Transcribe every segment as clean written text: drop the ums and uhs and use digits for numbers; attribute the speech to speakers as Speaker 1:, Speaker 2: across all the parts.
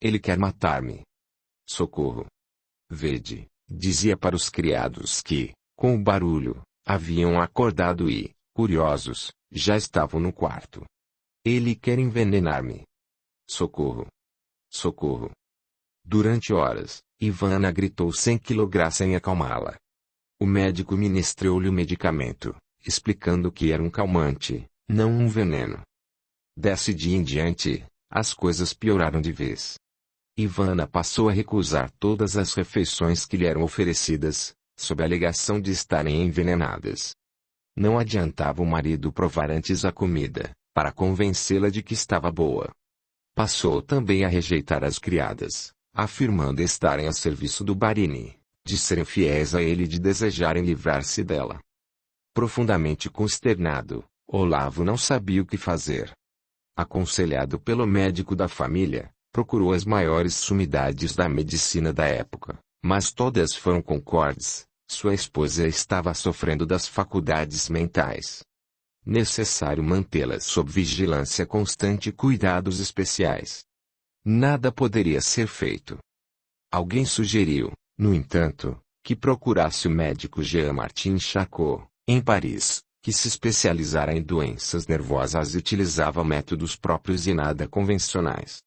Speaker 1: Ele quer matar-me. Socorro. Vede, dizia para os criados que, com o barulho, haviam acordado e, curiosos, já estavam no quarto. Ele quer envenenar-me. Socorro. Socorro. Durante horas, Ivana gritou sem que lograssem acalmá-la. O médico ministrou-lhe o medicamento, explicando que era um calmante, não um veneno. Desse dia em diante, as coisas pioraram de vez. Ivana passou a recusar todas as refeições que lhe eram oferecidas, sob a alegação de estarem envenenadas. Não adiantava o marido provar antes a comida, para convencê-la de que estava boa. Passou também a rejeitar as criadas, afirmando estarem a serviço do Barini, de serem fiéis a ele e de desejarem livrar-se dela. Profundamente consternado, Olavo não sabia o que fazer. Aconselhado pelo médico da família, procurou as maiores sumidades da medicina da época, mas todas foram concordes: sua esposa estava sofrendo das faculdades mentais. Necessário mantê-la sob vigilância constante e cuidados especiais. Nada poderia ser feito. Alguém sugeriu, no entanto, que procurasse o médico Jean-Martin Charcot, em Paris, que se especializara em doenças nervosas e utilizava métodos próprios e nada convencionais.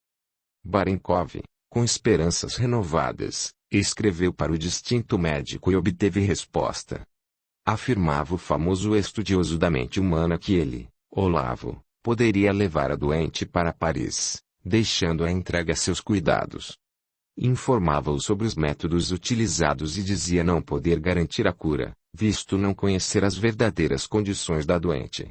Speaker 1: Barenkov, com esperanças renovadas, escreveu para o distinto médico e obteve resposta. Afirmava o famoso estudioso da mente humana que ele, Olavo, poderia levar a doente para Paris, deixando-a entregue a seus cuidados. Informava-o sobre os métodos utilizados e dizia não poder garantir a cura, visto não conhecer as verdadeiras condições da doente.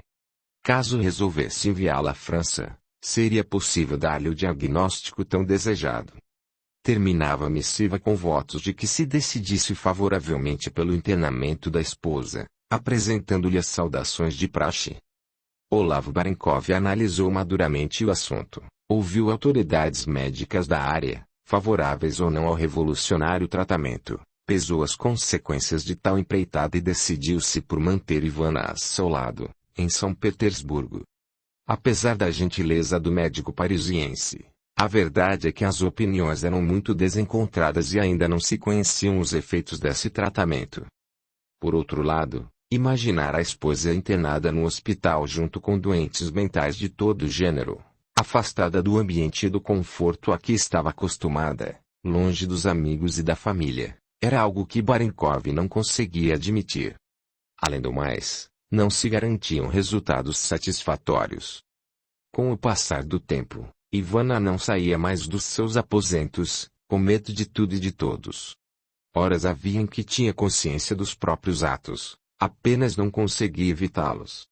Speaker 1: Caso resolvesse enviá-la à França, seria possível dar-lhe o diagnóstico tão desejado. Terminava a missiva com votos de que se decidisse favoravelmente pelo internamento da esposa, apresentando-lhe as saudações de praxe. Olavo Barenkov analisou maduramente o assunto, ouviu autoridades médicas da área, favoráveis ou não ao revolucionário tratamento, pesou as consequências de tal empreitada e decidiu-se por manter Ivana a seu lado, em São Petersburgo. Apesar da gentileza do médico parisiense, a verdade é que as opiniões eram muito desencontradas e ainda não se conheciam os efeitos desse tratamento. Por outro lado, imaginar a esposa internada no hospital junto com doentes mentais de todo gênero, afastada do ambiente e do conforto a que estava acostumada, longe dos amigos e da família, era algo que Barenkov não conseguia admitir. Além do mais, não se garantiam resultados satisfatórios. Com o passar do tempo, Ivana não saía mais dos seus aposentos, com medo de tudo e de todos. Horas havia em que tinha consciência dos próprios atos, apenas não conseguia evitá-los.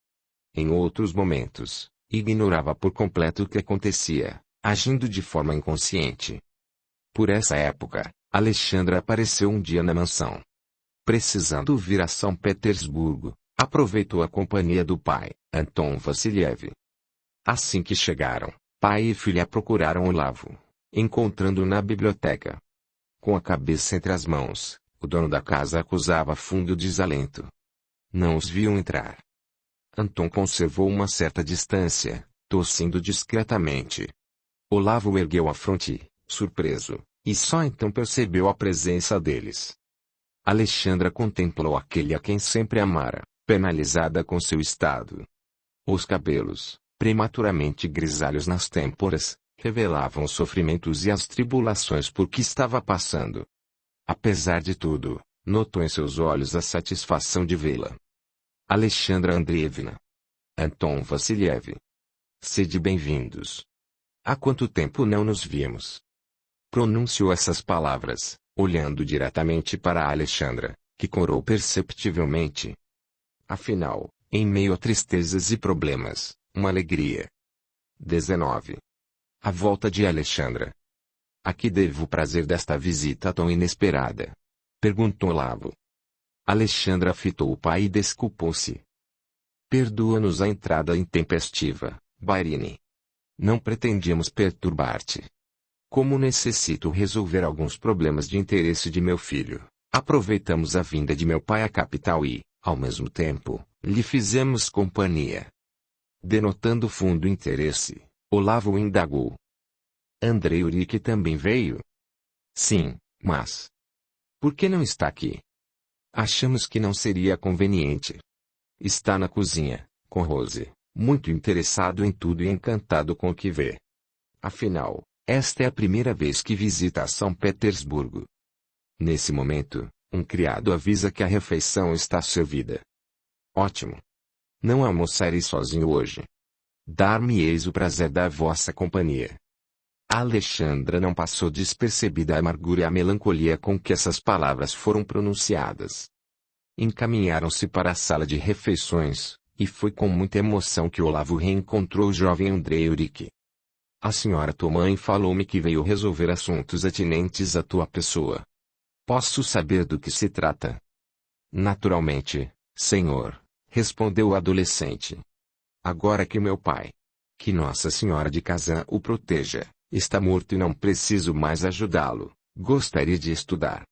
Speaker 1: Em outros momentos, ignorava por completo o que acontecia, agindo de forma inconsciente. Por essa época, Alexandra apareceu um dia na mansão. Precisando vir a São Petersburgo, aproveitou a companhia do pai, Anton Vassiliev. Assim que chegaram, pai e filha procuraram Olavo, encontrando-o na biblioteca. Com a cabeça entre as mãos, o dono da casa acusava fundo desalento. Não os viam entrar. Anton conservou uma certa distância, tossindo discretamente. Olavo ergueu a fronte, surpreso, e só então percebeu a presença deles. Alexandra contemplou aquele a quem sempre amara, penalizada com seu estado. Os cabelos, prematuramente grisalhos nas têmporas, revelavam os sofrimentos e as tribulações por que estava passando. Apesar de tudo, notou em seus olhos a satisfação de vê-la. Alexandra Andreevna. Anton Vassiliev. Sede bem-vindos. Há quanto tempo não nos vimos? Pronunciou essas palavras, olhando diretamente para Alexandra, que corou perceptivelmente. Afinal, em meio a tristezas e problemas, uma alegria. 19. A volta de Alexandra. A que devo o prazer desta visita tão inesperada? Perguntou Olavo. Alexandra fitou o pai e desculpou-se. Perdoa-nos a entrada intempestiva, Barini. Não pretendíamos perturbar-te. Como necessito resolver alguns problemas de interesse de meu filho, aproveitamos a vinda de meu pai à capital e, ao mesmo tempo, lhe fizemos companhia. Denotando fundo interesse, Olavo indagou. Andrei Urique também veio? Sim, mas... por que não está aqui? Achamos que não seria conveniente. Está na cozinha, com Rose, muito interessado em tudo e encantado com o que vê. Afinal, esta é a primeira vez que visita São Petersburgo. Nesse momento, um criado avisa que a refeição está servida. Ótimo! Não almoçarei sozinho hoje. Dar-me-eis o prazer da vossa companhia. A Alexandra não passou despercebida a amargura e a melancolia com que essas palavras foram pronunciadas. Encaminharam-se para a sala de refeições, e foi com muita emoção que Olavo reencontrou o jovem Andrei Urique. A senhora tua mãe falou-me que veio resolver assuntos atinentes à tua pessoa. Posso saber do que se trata? Naturalmente, senhor, respondeu o adolescente. Agora que meu pai, que Nossa Senhora de Kazan o proteja, está morto e não preciso mais ajudá-lo, gostaria de estudar.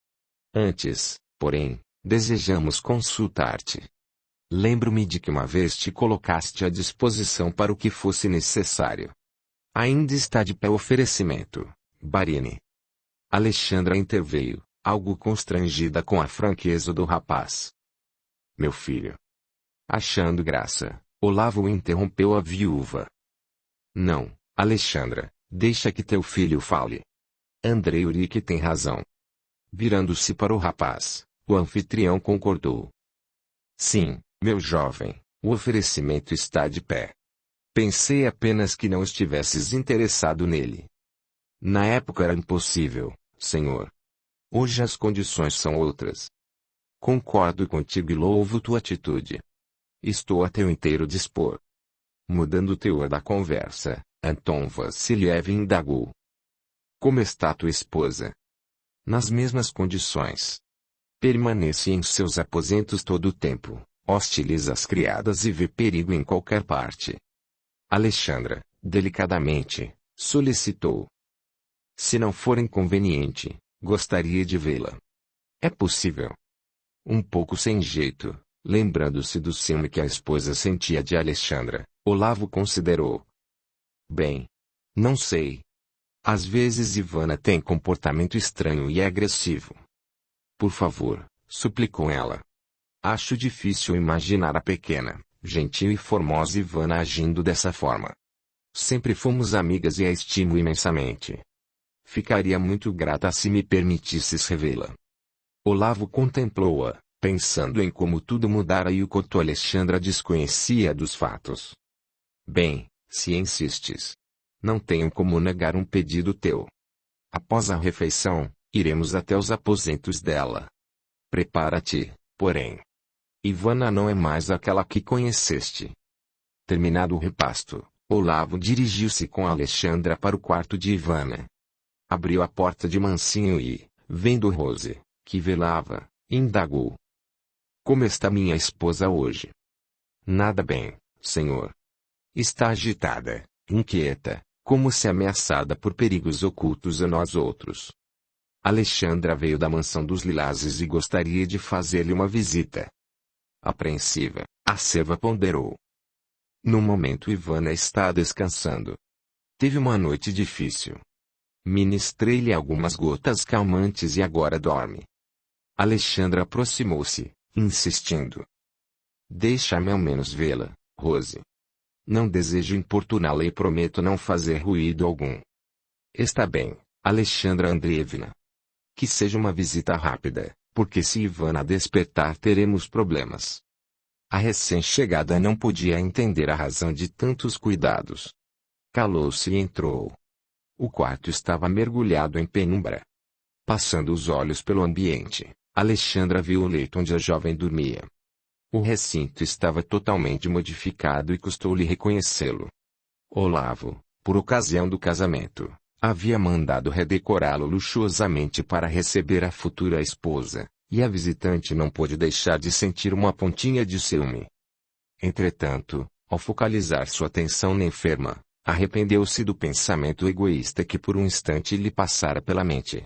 Speaker 1: Antes, porém, desejamos consultar-te. Lembro-me de que uma vez te colocaste à disposição para o que fosse necessário. Ainda está de pé o oferecimento, Barini. Alexandra interveio, algo constrangida com a franqueza do rapaz. Meu filho. Achando graça, Olavo interrompeu a viúva. Não, Alexandra, deixa que teu filho fale. Andrei Urique tem razão. Virando-se para o rapaz, o anfitrião concordou. Sim, meu jovem, o oferecimento está de pé. Pensei apenas que não estivesses interessado nele. Na época era impossível, senhor. Hoje as condições são outras. Concordo contigo e louvo tua atitude. Estou a teu inteiro dispor. Mudando o teor da conversa, Anton Vassiliev indagou. Como está tua esposa? Nas mesmas condições. Permanece em seus aposentos todo o tempo, hostiliza as criadas e vê perigo em qualquer parte. Alexandra, delicadamente, solicitou. Se não for inconveniente, gostaria de vê-la. É possível. Um pouco sem jeito, lembrando-se do ciúme que a esposa sentia de Alexandra, Olavo considerou. Bem, não sei. Às vezes Ivana tem comportamento estranho e agressivo. Por favor, suplicou ela. Acho difícil imaginar a pequena, gentil e formosa Ivana agindo dessa forma. Sempre fomos amigas e a estimo imensamente. Ficaria muito grata se me permitisses revê-la. Olavo contemplou-a, pensando em como tudo mudara e o quanto Alexandra desconhecia dos fatos. Bem, se insistes. Não tenho como negar um pedido teu. Após a refeição, iremos até os aposentos dela. Prepara-te, porém. Ivana não é mais aquela que conheceste. Terminado o repasto, Olavo dirigiu-se com Alexandra para o quarto de Ivana. Abriu a porta de mansinho e, vendo Rose, que velava, indagou. Como está minha esposa hoje? Nada bem, senhor. Está agitada, inquieta, como se ameaçada por perigos ocultos a nós outros. Alexandra veio da mansão dos Lilazes e gostaria de fazer-lhe uma visita. Apreensiva, a serva ponderou. No momento Ivana está descansando. Teve uma noite difícil. Ministrei-lhe algumas gotas calmantes e agora dorme. Alexandra aproximou-se, insistindo. Deixa-me ao menos vê-la, Rose. Não desejo importuná-la e prometo não fazer ruído algum. Está bem, Alexandra Andreevna. Que seja uma visita rápida, porque se Ivana despertar teremos problemas. A recém-chegada não podia entender a razão de tantos cuidados. Calou-se e entrou. O quarto estava mergulhado em penumbra. Passando os olhos pelo ambiente, Alexandra viu o leito onde a jovem dormia. O recinto estava totalmente modificado e custou-lhe reconhecê-lo. Olavo, por ocasião do casamento, havia mandado redecorá-lo luxuosamente para receber a futura esposa, e a visitante não pôde deixar de sentir uma pontinha de ciúme. Entretanto, ao focalizar sua atenção na enferma, arrependeu-se do pensamento egoísta que por um instante lhe passara pela mente.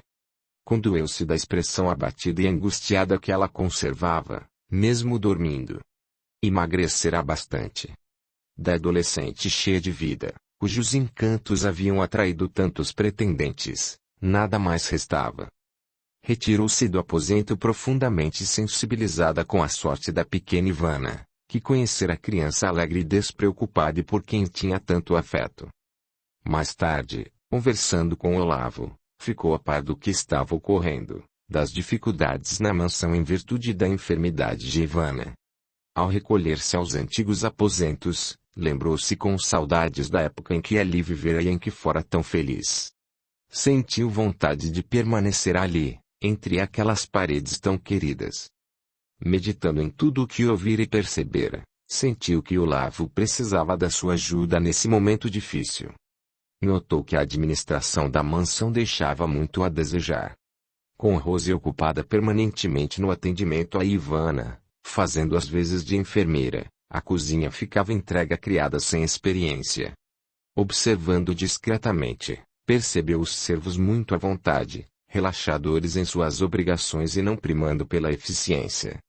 Speaker 1: Condoeu-se da expressão abatida e angustiada que ela conservava, mesmo dormindo. Emagrecerá bastante. Da adolescente cheia de vida, cujos encantos haviam atraído tantos pretendentes, nada mais restava. Retirou-se do aposento profundamente sensibilizada com a sorte da pequena Ivana, que conhecera a criança alegre e despreocupada e por quem tinha tanto afeto. Mais tarde, conversando com Olavo, ficou a par do que estava ocorrendo, das dificuldades na mansão em virtude da enfermidade de Ivana. Ao recolher-se aos antigos aposentos, lembrou-se com saudades da época em que ali vivera e em que fora tão feliz. Sentiu vontade de permanecer ali, entre aquelas paredes tão queridas. Meditando em tudo o que ouvira e percebera, sentiu que Olavo precisava da sua ajuda nesse momento difícil. Notou que a administração da mansão deixava muito a desejar. Com Rose ocupada permanentemente no atendimento a Ivana, fazendo as vezes de enfermeira, a cozinha ficava entregue a criadas sem experiência. Observando discretamente, percebeu os servos muito à vontade, relaxadores em suas obrigações e não primando pela eficiência.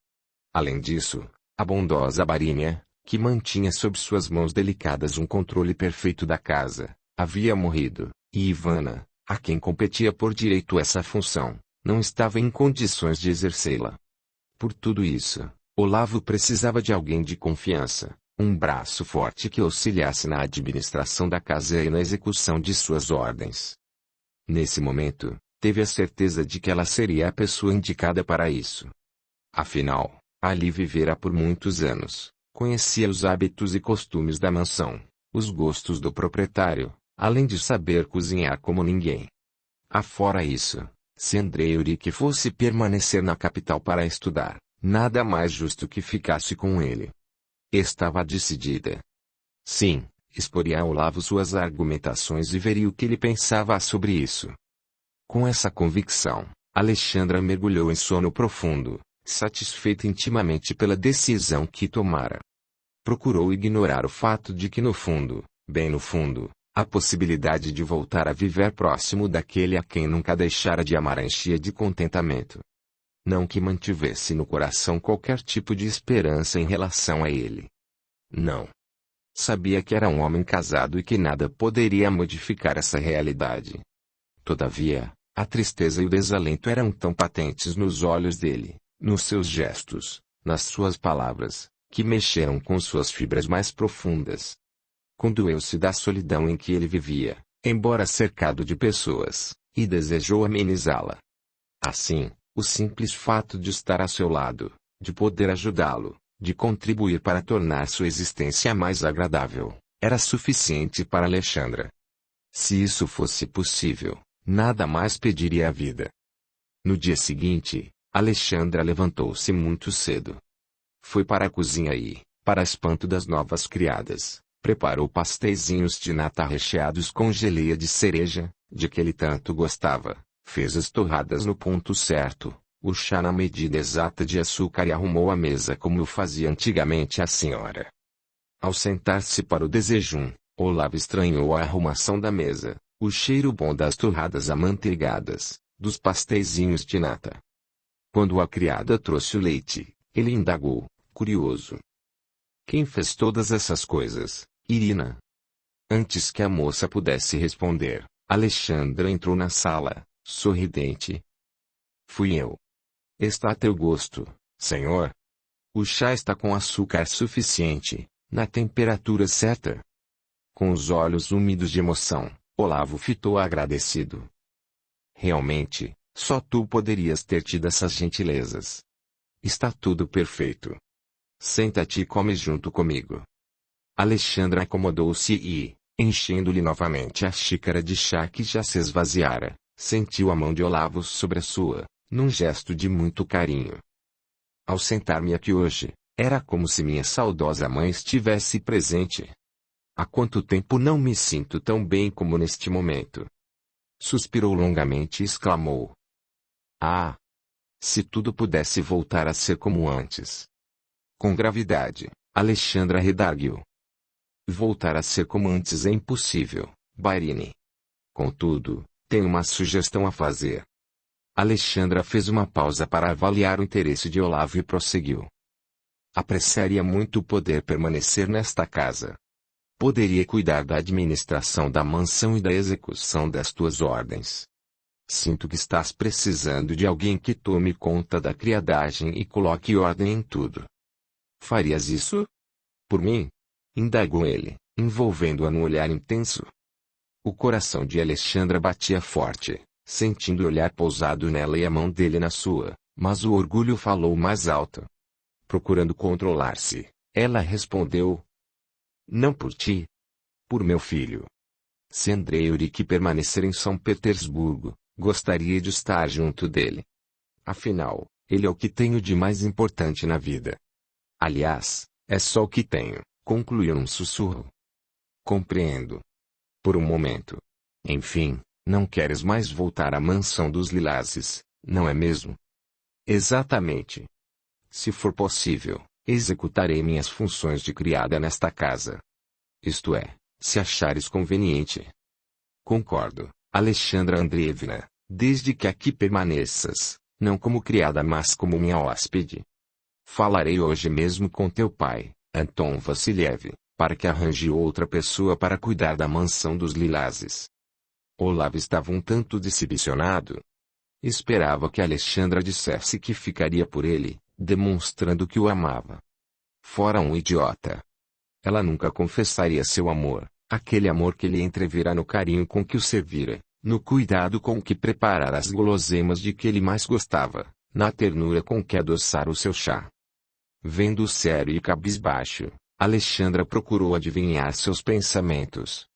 Speaker 1: Além disso, a bondosa Barinha, que mantinha sob suas mãos delicadas um controle perfeito da casa, havia morrido, e Ivana, a quem competia por direito essa função, não estava em condições de exercê-la. Por tudo isso, Olavo precisava de alguém de confiança, um braço forte que auxiliasse na administração da casa e na execução de suas ordens. Nesse momento, teve a certeza de que ela seria a pessoa indicada para isso. Afinal, ali vivera por muitos anos, conhecia os hábitos e costumes da mansão, os gostos do proprietário, além de saber cozinhar como ninguém. Afora isso, se André Eurique fosse permanecer na capital para estudar, nada mais justo que ficasse com ele. Estava decidida. Sim, exporia a Olavo suas argumentações e veria o que ele pensava sobre isso. Com essa convicção, Alexandra mergulhou em sono profundo, satisfeita intimamente pela decisão que tomara. Procurou ignorar o fato de que no fundo, bem no fundo, a possibilidade de voltar a viver próximo daquele a quem nunca deixara de amar a enchia de contentamento. Não que mantivesse no coração qualquer tipo de esperança em relação a ele. Não. Sabia que era um homem casado e que nada poderia modificar essa realidade. Todavia, a tristeza e o desalento eram tão patentes nos olhos dele, nos seus gestos, nas suas palavras, que mexeram com suas fibras mais profundas. Condoeu-se da solidão em que ele vivia, embora cercado de pessoas, e desejou amenizá-la. Assim, o simples fato de estar a seu lado, de poder ajudá-lo, de contribuir para tornar sua existência mais agradável, era suficiente para Alexandra. Se isso fosse possível, nada mais pediria à vida. No dia seguinte, Alexandra levantou-se muito cedo. Foi para a cozinha e, para espanto das novas criadas, preparou pasteizinhos de nata recheados com geleia de cereja, de que ele tanto gostava, fez as torradas no ponto certo, o chá na medida exata de açúcar e arrumou a mesa como o fazia antigamente a senhora. Ao sentar-se para o desejum, Olavo estranhou a arrumação da mesa, o cheiro bom das torradas amanteigadas, dos pasteizinhos de nata. Quando a criada trouxe o leite, ele indagou, curioso. Quem fez todas essas coisas, Irina? Antes que a moça pudesse responder, Alexandra entrou na sala, sorridente. Fui eu. Está a teu gosto, senhor? O chá está com açúcar suficiente, na temperatura certa. Com os olhos úmidos de emoção, Olavo fitou agradecido. Realmente, só tu poderias ter tido essas gentilezas. Está tudo perfeito. Senta-te e come junto comigo. Alexandra acomodou-se e, enchendo-lhe novamente a xícara de chá que já se esvaziara, sentiu a mão de Olavo sobre a sua, num gesto de muito carinho. Ao sentar-me aqui hoje, era como se minha saudosa mãe estivesse presente. Há quanto tempo não me sinto tão bem como neste momento. Suspirou longamente e exclamou. Ah! Se tudo pudesse voltar a ser como antes. Com gravidade, Alexandra redarguiu. Voltar a ser como antes é impossível, Barini. Contudo, tenho uma sugestão a fazer. Alexandra fez uma pausa para avaliar o interesse de Olavo e prosseguiu. Apreciaria muito poder permanecer nesta casa. Poderia cuidar da administração da mansão e da execução das tuas ordens. Sinto que estás precisando de alguém que tome conta da criadagem e coloque ordem em tudo. Farias isso? Por mim? Indagou ele, envolvendo-a num olhar intenso. O coração de Alexandra batia forte, sentindo o olhar pousado nela e a mão dele na sua, mas o orgulho falou mais alto. Procurando controlar-se, ela respondeu: não por ti. Por meu filho. Se Andrei Urique permanecer em São Petersburgo, gostaria de estar junto dele. Afinal, ele é o que tenho de mais importante na vida. Aliás, é só o que tenho, concluiu num sussurro. Compreendo. Por um momento. Enfim, não queres mais voltar à mansão dos Lilazes, não é mesmo? Exatamente. Se for possível, executarei minhas funções de criada nesta casa. Isto é, se achares conveniente. Concordo, Alexandra Andreevna, desde que aqui permaneças, não como criada mas como minha hóspede. Falarei hoje mesmo com teu pai, Anton Vassiliev, para que arranje outra pessoa para cuidar da mansão dos Lilazes. Olav estava um tanto decepcionado. Esperava que Alexandra dissesse que ficaria por ele, demonstrando que o amava. Fora um idiota. Ela nunca confessaria seu amor, aquele amor que ele entrevira no carinho com que o servira, no cuidado com que preparara as guloseimas de que ele mais gostava, na ternura com que adoçara o seu chá. Vendo-o sério e cabisbaixo, Alexandra procurou adivinhar seus pensamentos.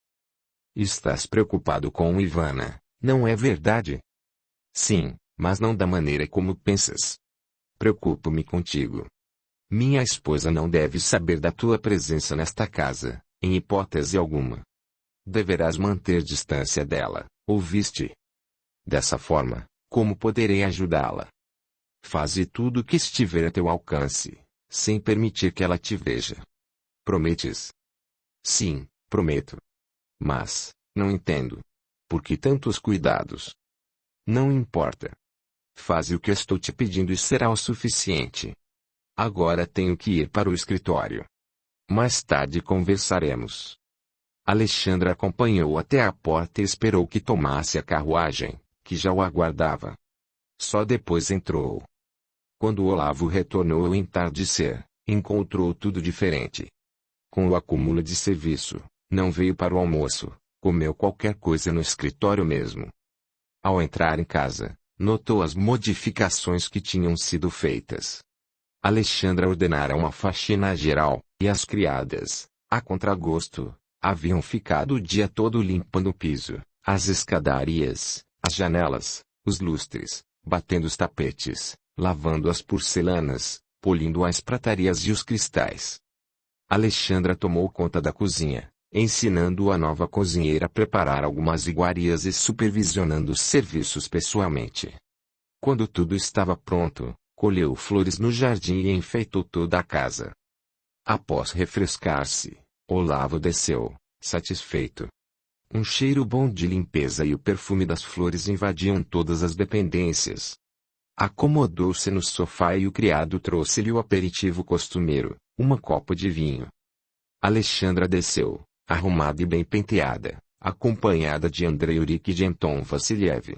Speaker 1: Estás preocupado com Ivana, não é verdade? Sim, mas não da maneira como pensas. Preocupo-me contigo. Minha esposa não deve saber da tua presença nesta casa, em hipótese alguma. Deverás manter distância dela, ouviste? Dessa forma, como poderei ajudá-la? Faze tudo o que estiver a teu alcance, sem permitir que ela te veja. Prometes? Sim, prometo. Mas, não entendo. Por que tantos cuidados? Não importa. Faze o que estou te pedindo e será o suficiente. Agora tenho que ir para o escritório. Mais tarde conversaremos. Alexandra acompanhou até a porta e esperou que tomasse a carruagem, que já o aguardava. Só depois entrou. Quando Olavo retornou ao entardecer, encontrou tudo diferente. Com o acúmulo de serviço, não veio para o almoço, comeu qualquer coisa no escritório mesmo. Ao entrar em casa, notou as modificações que tinham sido feitas. Alexandra ordenara uma faxina geral, e as criadas, a contragosto, haviam ficado o dia todo limpando o piso, as escadarias, as janelas, os lustres, batendo os tapetes, lavando as porcelanas, polindo as pratarias e os cristais. Alexandra tomou conta da cozinha, ensinando a nova cozinheira a preparar algumas iguarias e supervisionando os serviços pessoalmente. Quando tudo estava pronto, colheu flores no jardim e enfeitou toda a casa. Após refrescar-se, Olavo desceu, satisfeito. Um cheiro bom de limpeza e o perfume das flores invadiam todas as dependências. Acomodou-se no sofá e o criado trouxe-lhe o aperitivo costumeiro, uma copa de vinho. Alexandra desceu, arrumada e bem penteada, acompanhada de Andrei Urique e de Anton Vassiliev.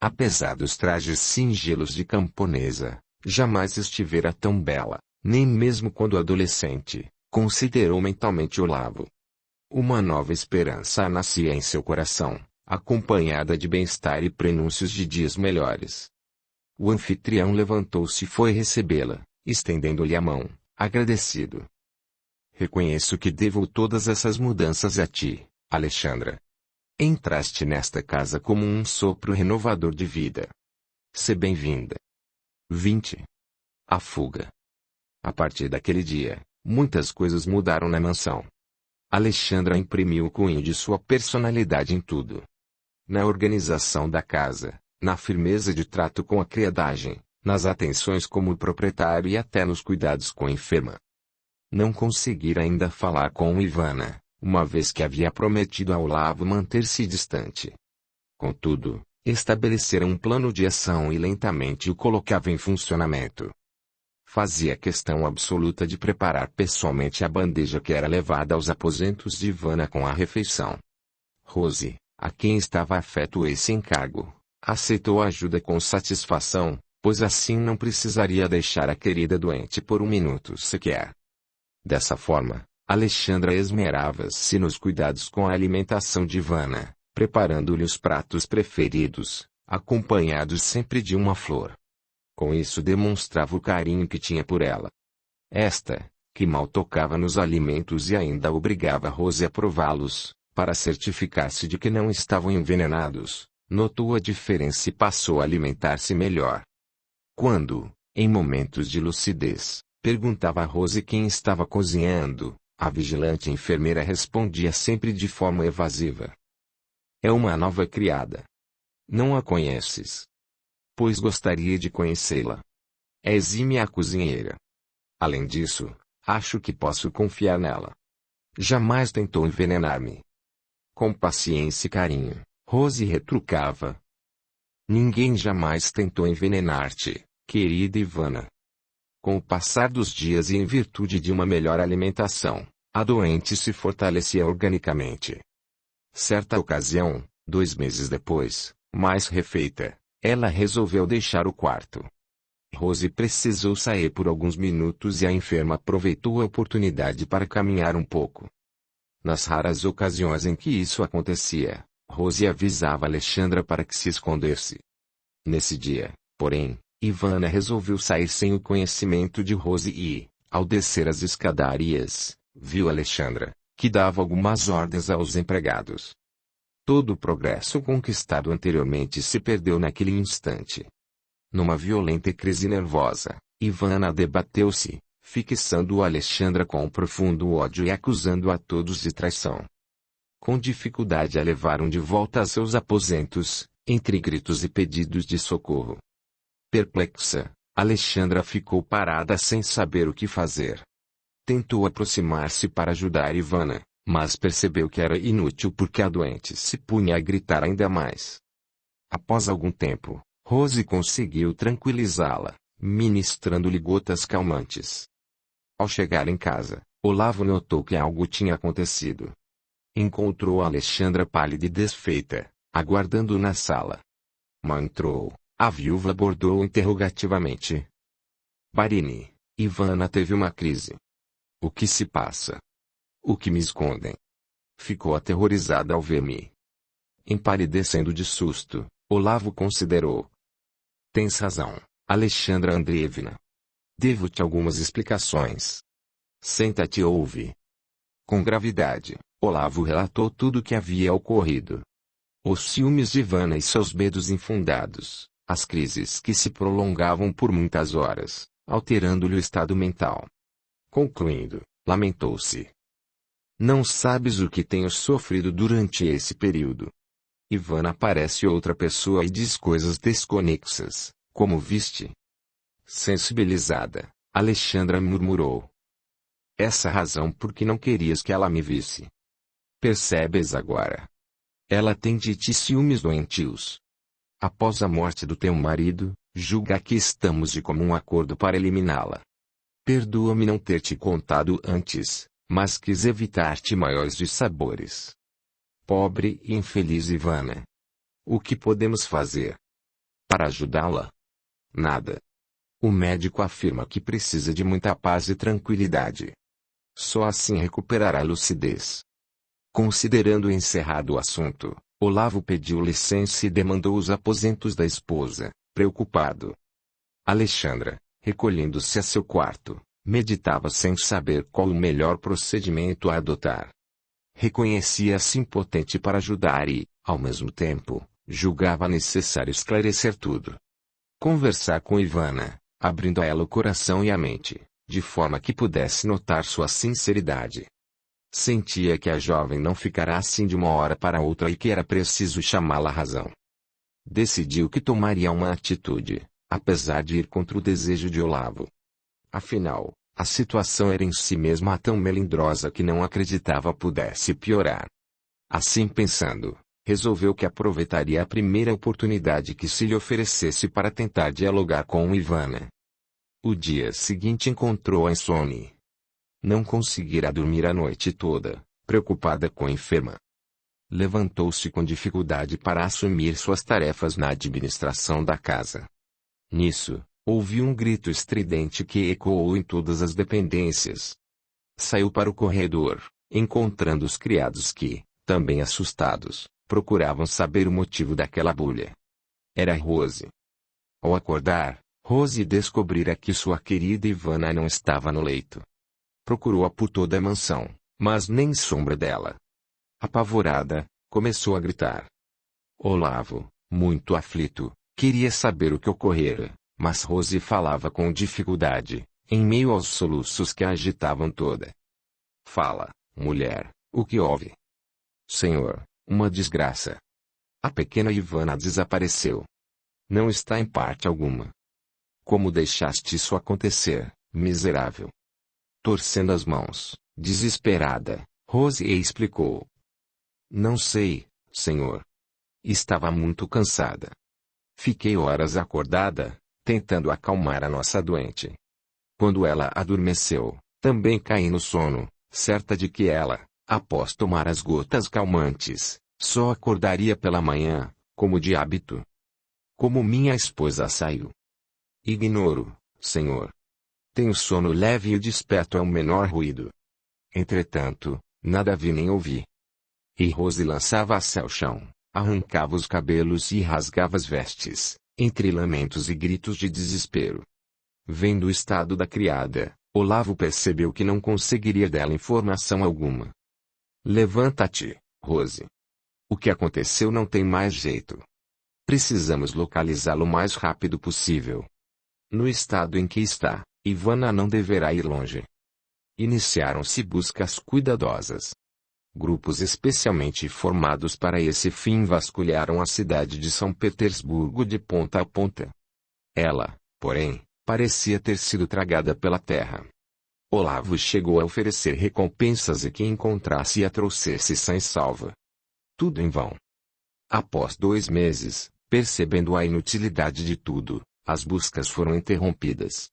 Speaker 1: Apesar dos trajes singelos de camponesa, jamais estivera tão bela, nem mesmo quando adolescente, considerou mentalmente Olavo. Uma nova esperança nascia em seu coração, acompanhada de bem-estar e prenúncios de dias melhores. O anfitrião levantou-se e foi recebê-la, estendendo-lhe a mão, agradecido. Reconheço que devo todas essas mudanças a ti, Alexandra. Entraste nesta casa como um sopro renovador de vida. Se bem-vinda. 20. A fuga. A partir daquele dia, muitas coisas mudaram na mansão. Alexandra imprimiu o cunho de sua personalidade em tudo. Na organização da casa, na firmeza de trato com a criadagem, nas atenções como proprietário e até nos cuidados com a enferma. Não conseguira ainda falar com Ivana, uma vez que havia prometido a Olavo manter-se distante. Contudo, estabelecera um plano de ação e lentamente o colocava em funcionamento. fazia questão absoluta de preparar pessoalmente a bandeja que era levada aos aposentos de Ivana com a refeição. Rose, a quem estava afeto esse encargo, aceitou a ajuda com satisfação, pois assim não precisaria deixar a querida doente por um minuto sequer. Dessa forma, Alexandra esmerava-se nos cuidados com a alimentação de Ivana, preparando-lhe os pratos preferidos, acompanhados sempre de uma flor. Com isso demonstrava o carinho que tinha por ela. Esta, que mal tocava nos alimentos e ainda obrigava Rose a prová-los, para certificar-se de que não estavam envenenados, notou a diferença e passou a alimentar-se melhor. Quando, em momentos de lucidez, perguntava a Rose quem estava cozinhando, a vigilante enfermeira respondia sempre de forma evasiva: "É uma nova criada. Não a conheces? Pois gostaria de conhecê-la. É exímia cozinheira. Além disso, acho que posso confiar nela. Jamais tentou envenenar-me." Com paciência e carinho, Rose retrucava: "Ninguém jamais tentou envenenar-te, querida Ivana." Com o passar dos dias e em virtude de uma melhor alimentação, a doente se fortalecia organicamente. Certa ocasião, 2 meses depois, mais refeita, ela resolveu deixar o quarto. Rose precisou sair por alguns minutos e a enferma aproveitou a oportunidade para caminhar um pouco. Nas raras ocasiões em que isso acontecia, Rose avisava Alexandra para que se escondesse. Nesse dia, porém, Ivana resolveu sair sem o conhecimento de Rose e, ao descer as escadarias, viu Alexandra, que dava algumas ordens aos empregados. Todo o progresso conquistado anteriormente se perdeu naquele instante. Numa violenta crise nervosa, Ivana debateu-se, fixando Alexandra com um profundo ódio e acusando a todos de traição. Com dificuldade a levaram de volta a seus aposentos, entre gritos e pedidos de socorro. Perplexa, Alexandra ficou parada sem saber o que fazer. Tentou aproximar-se para ajudar Ivana, mas percebeu que era inútil porque a doente se punha a gritar ainda mais. Após algum tempo, Rose conseguiu tranquilizá-la, ministrando-lhe gotas calmantes. Ao chegar em casa, Olavo notou que algo tinha acontecido. Encontrou Alexandra pálida e desfeita, aguardando na sala. Mal entrou, a viúva abordou interrogativamente. "Barini, Ivana teve uma crise. O que se passa? O que me escondem?" Ficou aterrorizada ao ver-me. Empalidecendo de susto, Olavo considerou. "Tens razão, Alexandra Andreevna. Devo-te algumas explicações. Senta-te e ouve." Com gravidade, Olavo relatou tudo o que havia ocorrido. Os ciúmes de Ivana e seus medos infundados, as crises que se prolongavam por muitas horas, alterando-lhe o estado mental. Concluindo, lamentou-se. "Não sabes o que tenho sofrido durante esse período. Ivana parece outra pessoa e diz coisas desconexas, como viste." Sensibilizada, Alexandra murmurou. "Essa razão por que não querias que ela me visse. Percebes agora? Ela tem de ti ciúmes doentios. Após a morte do teu marido, julga que estamos de comum acordo para eliminá-la. Perdoa-me não ter te contado antes, mas quis evitar-te maiores dissabores. Pobre e infeliz Ivana. O que podemos fazer para ajudá-la? Nada. O médico afirma que precisa de muita paz e tranquilidade. Só assim recuperará a lucidez." Considerando encerrado o assunto, Olavo pediu licença e demandou os aposentos da esposa, preocupado. Alexandra, recolhendo-se a seu quarto, meditava sem saber qual o melhor procedimento a adotar. Reconhecia-se impotente para ajudar e, ao mesmo tempo, julgava necessário esclarecer tudo. Conversar com Ivana, abrindo a ela o coração e a mente, de forma que pudesse notar sua sinceridade. Sentia que a jovem não ficará assim de uma hora para outra e que era preciso chamá-la à razão. Decidiu que tomaria uma atitude, apesar de ir contra o desejo de Olavo. Afinal, a situação era em si mesma tão melindrosa que não acreditava pudesse piorar. Assim pensando, resolveu que aproveitaria a primeira oportunidade que se lhe oferecesse para tentar dialogar com Ivana. O dia seguinte encontrou-a insone. Não conseguira dormir a noite toda, preocupada com a enferma. Levantou-se com dificuldade para assumir suas tarefas na administração da casa. Nisso, ouviu um grito estridente que ecoou em todas as dependências. Saiu para o corredor, encontrando os criados que, também assustados, procuravam saber o motivo daquela bulha. Era Rose. Ao acordar, Rose descobrira que sua querida Ivana não estava no leito. Procurou-a por toda a mansão, mas nem sombra dela. Apavorada, começou a gritar. Olavo, muito aflito, queria saber o que ocorrera, mas Rose falava com dificuldade, em meio aos soluços que a agitavam toda. Fala, mulher, o que houve? Senhor, uma desgraça. A pequena Ivana desapareceu. Não está em parte alguma. Como deixaste isso acontecer, miserável? Torcendo as mãos, desesperada, Rose explicou. Não sei, senhor. Estava muito cansada. Fiquei horas acordada, tentando acalmar a nossa doente. Quando ela adormeceu, também caí no sono, certa de que ela, após tomar as gotas calmantes, só acordaria pela manhã, como de hábito. Como minha esposa saiu? Ignoro, senhor. Tenho sono leve e o desperto é o menor ruído. Entretanto, nada vi nem ouvi. E Rose lançava-se ao chão, arrancava os cabelos e rasgava as vestes, entre lamentos e gritos de desespero. Vendo o estado da criada, Olavo percebeu que não conseguiria dela informação alguma. Levanta-te, Rose. O que aconteceu não tem mais jeito. Precisamos localizá-lo o mais rápido possível. No estado em que está, Ivana não deverá ir longe. Iniciaram-se buscas cuidadosas. Grupos especialmente formados para esse fim vasculharam a cidade de São Petersburgo de ponta a ponta. Ela, porém, parecia ter sido tragada pela terra. Olavo chegou a oferecer recompensas e quem encontrasse a trouxesse sã e salva. Tudo em vão. Após 2 meses, percebendo a inutilidade de tudo, as buscas foram interrompidas.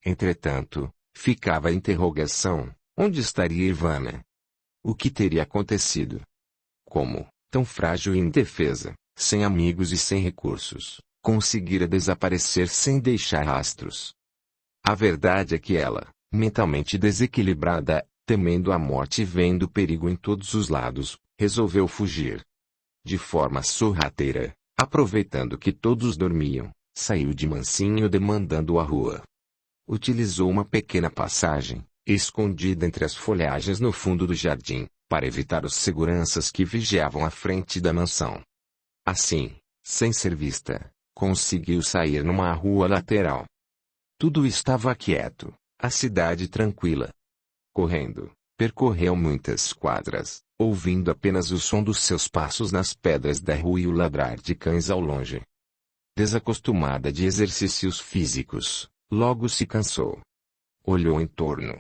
Speaker 1: Entretanto, ficava a interrogação: onde estaria Ivana? O que teria acontecido? Como, tão frágil e indefesa, sem amigos e sem recursos, conseguira desaparecer sem deixar rastros? A verdade é que ela, mentalmente desequilibrada, temendo a morte e vendo perigo em todos os lados, resolveu fugir. De forma sorrateira, aproveitando que todos dormiam, saiu de mansinho demandando a rua. Utilizou uma pequena passagem, escondida entre as folhagens no fundo do jardim, para evitar os seguranças que vigiavam a frente da mansão. Assim, sem ser vista, conseguiu sair numa rua lateral. Tudo estava quieto, a cidade tranquila. Correndo, percorreu muitas quadras, ouvindo apenas o som dos seus passos nas pedras da rua e o ladrar de cães ao longe. Desacostumada de exercícios físicos, logo se cansou. Olhou em torno.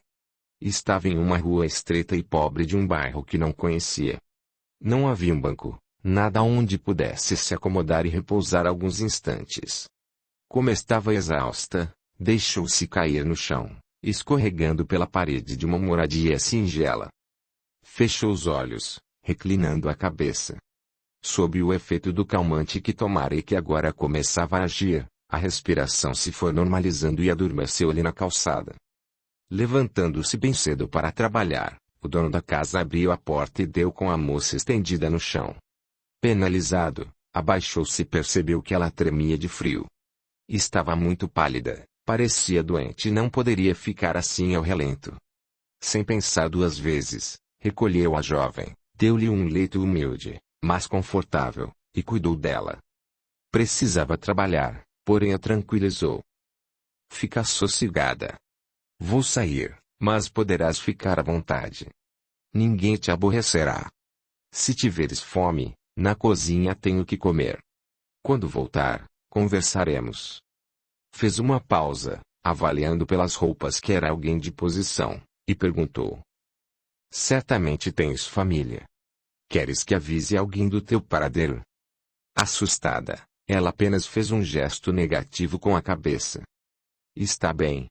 Speaker 1: Estava em uma rua estreita e pobre de um bairro que não conhecia. Não havia um banco, nada onde pudesse se acomodar e repousar alguns instantes. Como estava exausta, deixou-se cair no chão, escorregando pela parede de uma moradia singela. Fechou os olhos, reclinando a cabeça. Sob o efeito do calmante que tomara e que agora começava a agir, a respiração se foi normalizando e adormeceu-lhe na calçada. Levantando-se bem cedo para trabalhar, o dono da casa abriu a porta e deu com a moça estendida no chão. Penalizado, abaixou-se e percebeu que ela tremia de frio. Estava muito pálida, parecia doente e não poderia ficar assim ao relento. Sem pensar 2 vezes, recolheu a jovem, deu-lhe um leito humilde, mas confortável, e cuidou dela. Precisava trabalhar, porém a tranquilizou. Fica sossegada. Vou sair, mas poderás ficar à vontade. Ninguém te aborrecerá. Se tiveres fome, na cozinha tenho que comer. Quando voltar, conversaremos. Fez uma pausa, avaliando pelas roupas que era alguém de posição, e perguntou. Certamente tens família. Queres que avise alguém do teu paradeiro? Assustada, ela apenas fez um gesto negativo com a cabeça. Está bem,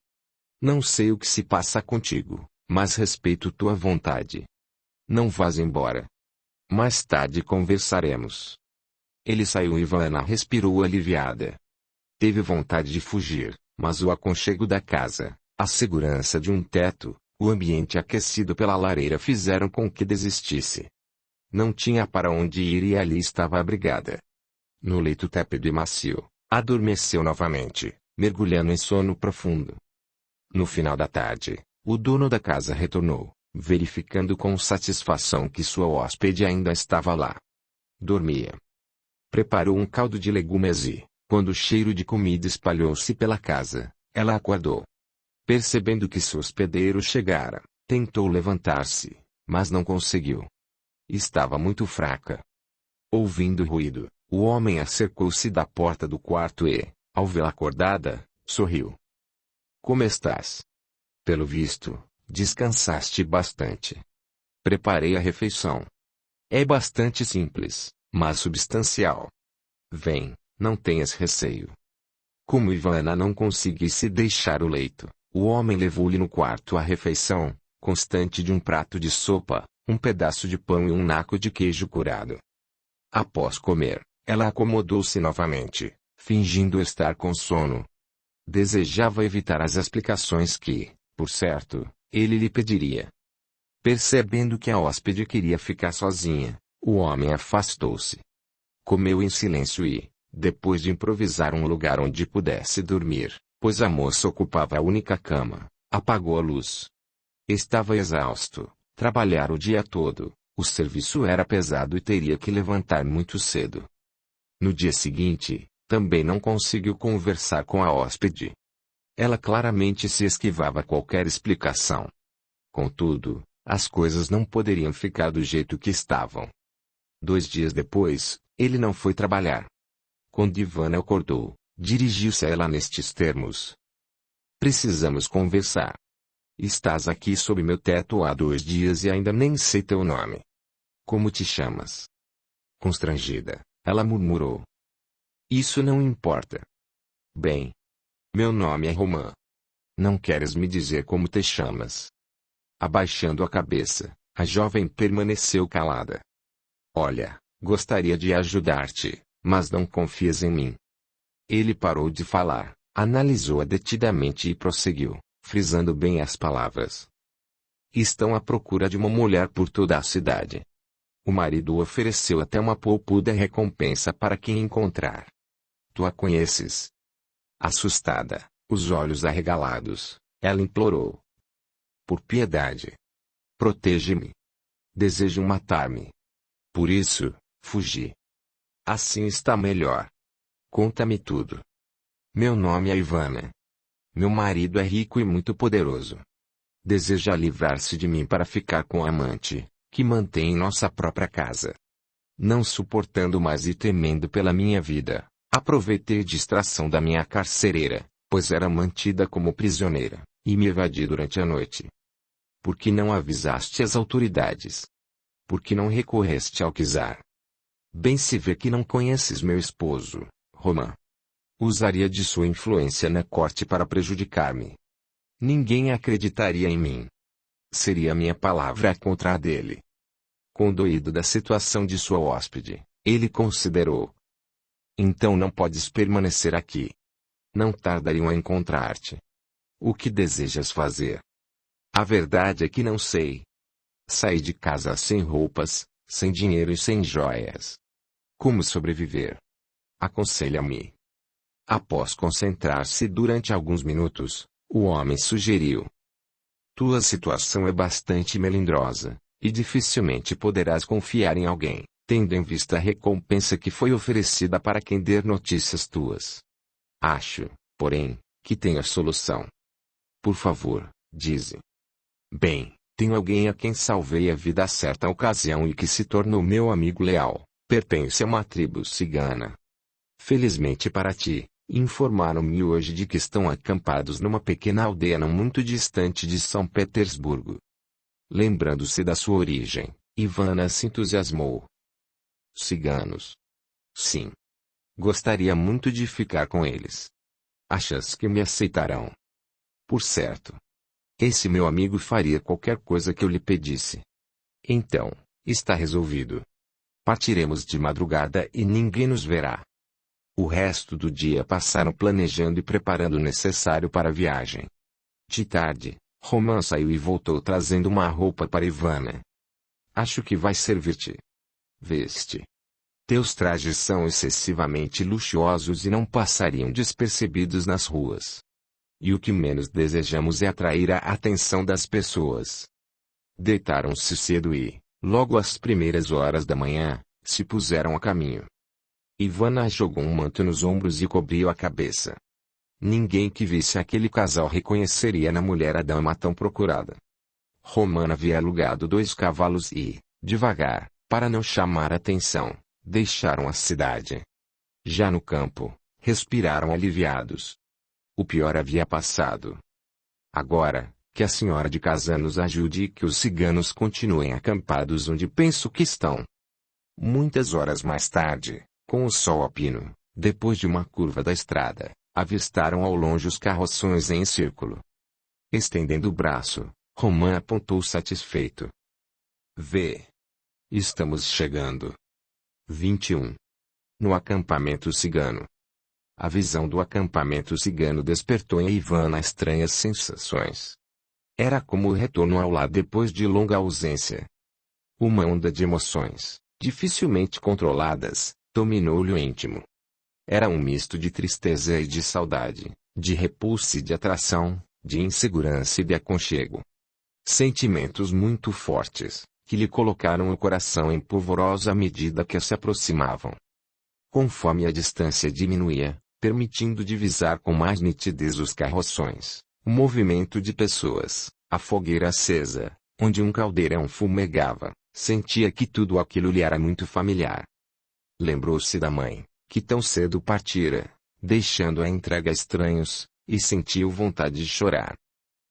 Speaker 1: Não sei o que se passa contigo, mas respeito tua vontade. Não vás embora. Mais tarde conversaremos. Ele saiu e Ivana respirou aliviada. Teve vontade de fugir, mas o aconchego da casa, a segurança de um teto, o ambiente aquecido pela lareira fizeram com que desistisse. Não tinha para onde ir e ali estava abrigada. No leito tépido e macio, adormeceu novamente, mergulhando em sono profundo. No final da tarde, o dono da casa retornou, verificando com satisfação que sua hóspede ainda estava lá. Dormia. Preparou um caldo de legumes e, quando o cheiro de comida espalhou-se pela casa, ela acordou. Percebendo que seu hospedeiro chegara, tentou levantar-se, mas não conseguiu. Estava muito fraca. Ouvindo ruído, o homem acercou-se da porta do quarto e, ao vê-la acordada, sorriu. Como estás? Pelo visto, descansaste bastante. Preparei a refeição. É bastante simples, mas substancial. Vem, não tenhas receio. Como Ivana não conseguisse deixar o leito, o homem levou-lhe no quarto a refeição, constante de um prato de sopa, um pedaço de pão e um naco de queijo curado. Após comer, ela acomodou-se novamente, fingindo estar com sono. Desejava evitar as explicações que, por certo, ele lhe pediria. Percebendo que a hóspede queria ficar sozinha, o homem afastou-se. Comeu em silêncio e, depois de improvisar um lugar onde pudesse dormir, pois a moça ocupava a única cama, apagou a luz. Estava exausto, trabalhara o dia todo, o serviço era pesado e teria que levantar muito cedo. No dia seguinte, também não conseguiu conversar com a hóspede. Ela claramente se esquivava qualquer explicação. Contudo, as coisas não poderiam ficar do jeito que estavam. 2 dias depois, ele não foi trabalhar. Quando Ivana acordou, dirigiu-se a ela nestes termos. Precisamos conversar. Estás aqui sob meu teto há 2 dias e ainda nem sei teu nome. Como te chamas? Constrangida, ela murmurou. Isso não importa. Bem. Meu nome é Romã. Não queres me dizer como te chamas? Abaixando a cabeça, a jovem permaneceu calada. Olha, gostaria de ajudar-te, mas não confias em mim. Ele parou de falar, analisou-a detidamente e prosseguiu, frisando bem as palavras. Estão à procura de uma mulher por toda a cidade. O marido ofereceu até uma poupuda recompensa para quem encontrar. Tu a conheces? Assustada, os olhos arregalados, ela implorou. Por piedade. Protege-me. Desejam matar-me. Por isso, fugi. Assim está melhor. Conta-me tudo. Meu nome é Ivana. Meu marido é rico e muito poderoso. Deseja livrar-se de mim para ficar com a amante, que mantém em nossa própria casa. Não suportando mais e temendo pela minha vida, aproveitei a distração da minha carcereira, pois era mantida como prisioneira, e me evadi durante a noite. Por que não avisaste as autoridades? Por que não recorreste ao czar? Bem se vê que não conheces meu esposo, Romã. Usaria de sua influência na corte para prejudicar-me. Ninguém acreditaria em mim. Seria minha palavra contra a dele. Condoído da situação de sua hóspede, ele considerou. Então não podes permanecer aqui. Não tardariam a encontrar-te. O que desejas fazer? A verdade é que não sei. Saí de casa sem roupas, sem dinheiro e sem joias. Como sobreviver? Aconselha-me. Após concentrar-se durante alguns minutos, o homem sugeriu. Tua situação é bastante melindrosa, e dificilmente poderás confiar em alguém, tendo em vista a recompensa que foi oferecida para quem der notícias tuas. Acho, porém, que tenho a solução. Por favor, dize. Bem, tenho alguém a quem salvei a vida a certa ocasião e que se tornou meu amigo leal, pertence a uma tribo cigana. Felizmente para ti, informaram-me hoje de que estão acampados numa pequena aldeia não muito distante de São Petersburgo. Lembrando-se da sua origem, Ivana se entusiasmou. Ciganos. Sim. Gostaria muito de ficar com eles. Achas que me aceitarão? Por certo. Esse meu amigo faria qualquer coisa que eu lhe pedisse. Então, está resolvido. Partiremos de madrugada e ninguém nos verá. O resto do dia passaram planejando e preparando o necessário para a viagem. De tarde, Roman saiu e voltou trazendo uma roupa para Ivana. Acho que vai servir-te. Veste. Teus trajes são excessivamente luxuosos e não passariam despercebidos nas ruas. E o que menos desejamos é atrair a atenção das pessoas. Deitaram-se cedo e, logo às primeiras horas da manhã, se puseram a caminho. Ivana jogou um manto nos ombros e cobriu a cabeça. Ninguém que visse aquele casal reconheceria na mulher a dama tão procurada. Roman havia alugado 2 cavalos e, devagar, para não chamar atenção, deixaram a cidade. Já no campo, respiraram aliviados. O pior havia passado. Agora, que a senhora de casa nos ajude e que os ciganos continuem acampados onde penso que estão. Muitas horas mais tarde, com o sol a pino, depois de uma curva da estrada, avistaram ao longe os carroções em círculo. Estendendo o braço, Roman apontou satisfeito. Vê. Estamos chegando. 21. No acampamento cigano. A visão do acampamento cigano despertou em Ivana estranhas sensações. Era como o retorno ao lar depois de longa ausência. Uma onda de emoções, dificilmente controladas, dominou-lhe o íntimo. Era um misto de tristeza e de saudade, de repulsa e de atração, de insegurança e de aconchego. Sentimentos muito fortes, que lhe colocaram o coração em polvorosa à medida que se aproximavam. Conforme a distância diminuía, permitindo divisar com mais nitidez os carroções, o movimento de pessoas, a fogueira acesa, onde um caldeirão fumegava, sentia que tudo aquilo lhe era muito familiar. Lembrou-se da mãe, que tão cedo partira, deixando-a entregue a estranhos, e sentiu vontade de chorar.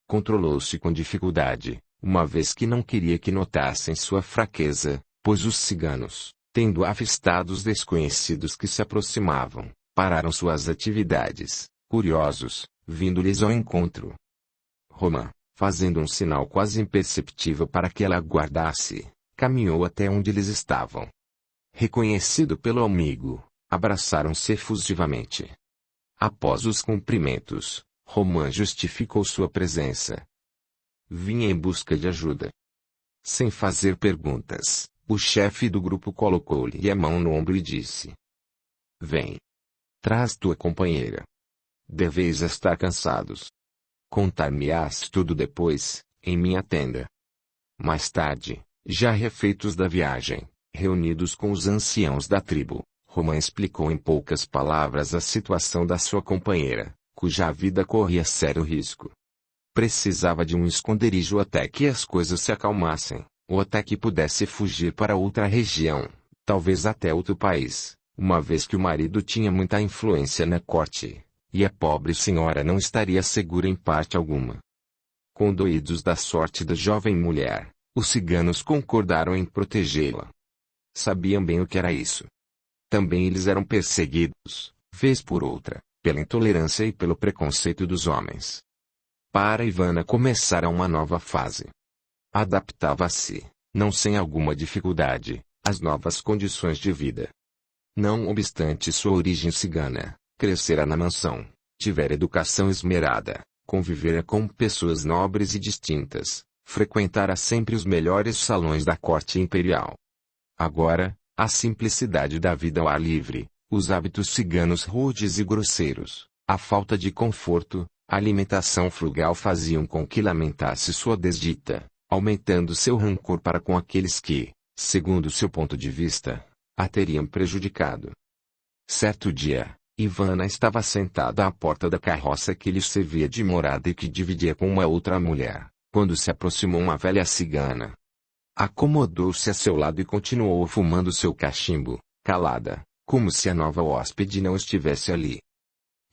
Speaker 1: Controlou-se com dificuldade, uma vez que não queria que notassem sua fraqueza, pois os ciganos, tendo avistado os desconhecidos que se aproximavam, pararam suas atividades, curiosos, vindo-lhes ao encontro. Roman, fazendo um sinal quase imperceptível para que ela aguardasse, caminhou até onde eles estavam. Reconhecido pelo amigo, abraçaram-se efusivamente. Após os cumprimentos, Roman justificou sua presença. Vinha em busca de ajuda. Sem fazer perguntas, o chefe do grupo colocou-lhe a mão no ombro e disse: Vem. Traz tua companheira. Deveis estar cansados. Contar-me-ás tudo depois, em minha tenda. Mais tarde, já refeitos da viagem, reunidos com os anciãos da tribo, Roman explicou em poucas palavras a situação da sua companheira, cuja vida corria sério risco. Precisava de um esconderijo até que as coisas se acalmassem, ou até que pudesse fugir para outra região, talvez até outro país, uma vez que o marido tinha muita influência na corte, e a pobre senhora não estaria segura em parte alguma. Condoídos da sorte da jovem mulher, os ciganos concordaram em protegê-la. Sabiam bem o que era isso. Também eles eram perseguidos, vez por outra, pela intolerância e pelo preconceito dos homens. Para Ivana começara uma nova fase. Adaptava-se, não sem alguma dificuldade, às novas condições de vida. Não obstante sua origem cigana, crescera na mansão, tivera educação esmerada, convivera com pessoas nobres e distintas, frequentara sempre os melhores salões da corte imperial. Agora, a simplicidade da vida ao ar livre, os hábitos ciganos rudes e grosseiros, a falta de conforto, a alimentação frugal faziam com que lamentasse sua desdita, aumentando seu rancor para com aqueles que, segundo seu ponto de vista, a teriam prejudicado. Certo dia, Ivana estava sentada à porta da carroça que lhe servia de morada e que dividia com uma outra mulher, quando se aproximou uma velha cigana. Acomodou-se a seu lado e continuou fumando seu cachimbo, calada, como se a nova hóspede não estivesse ali.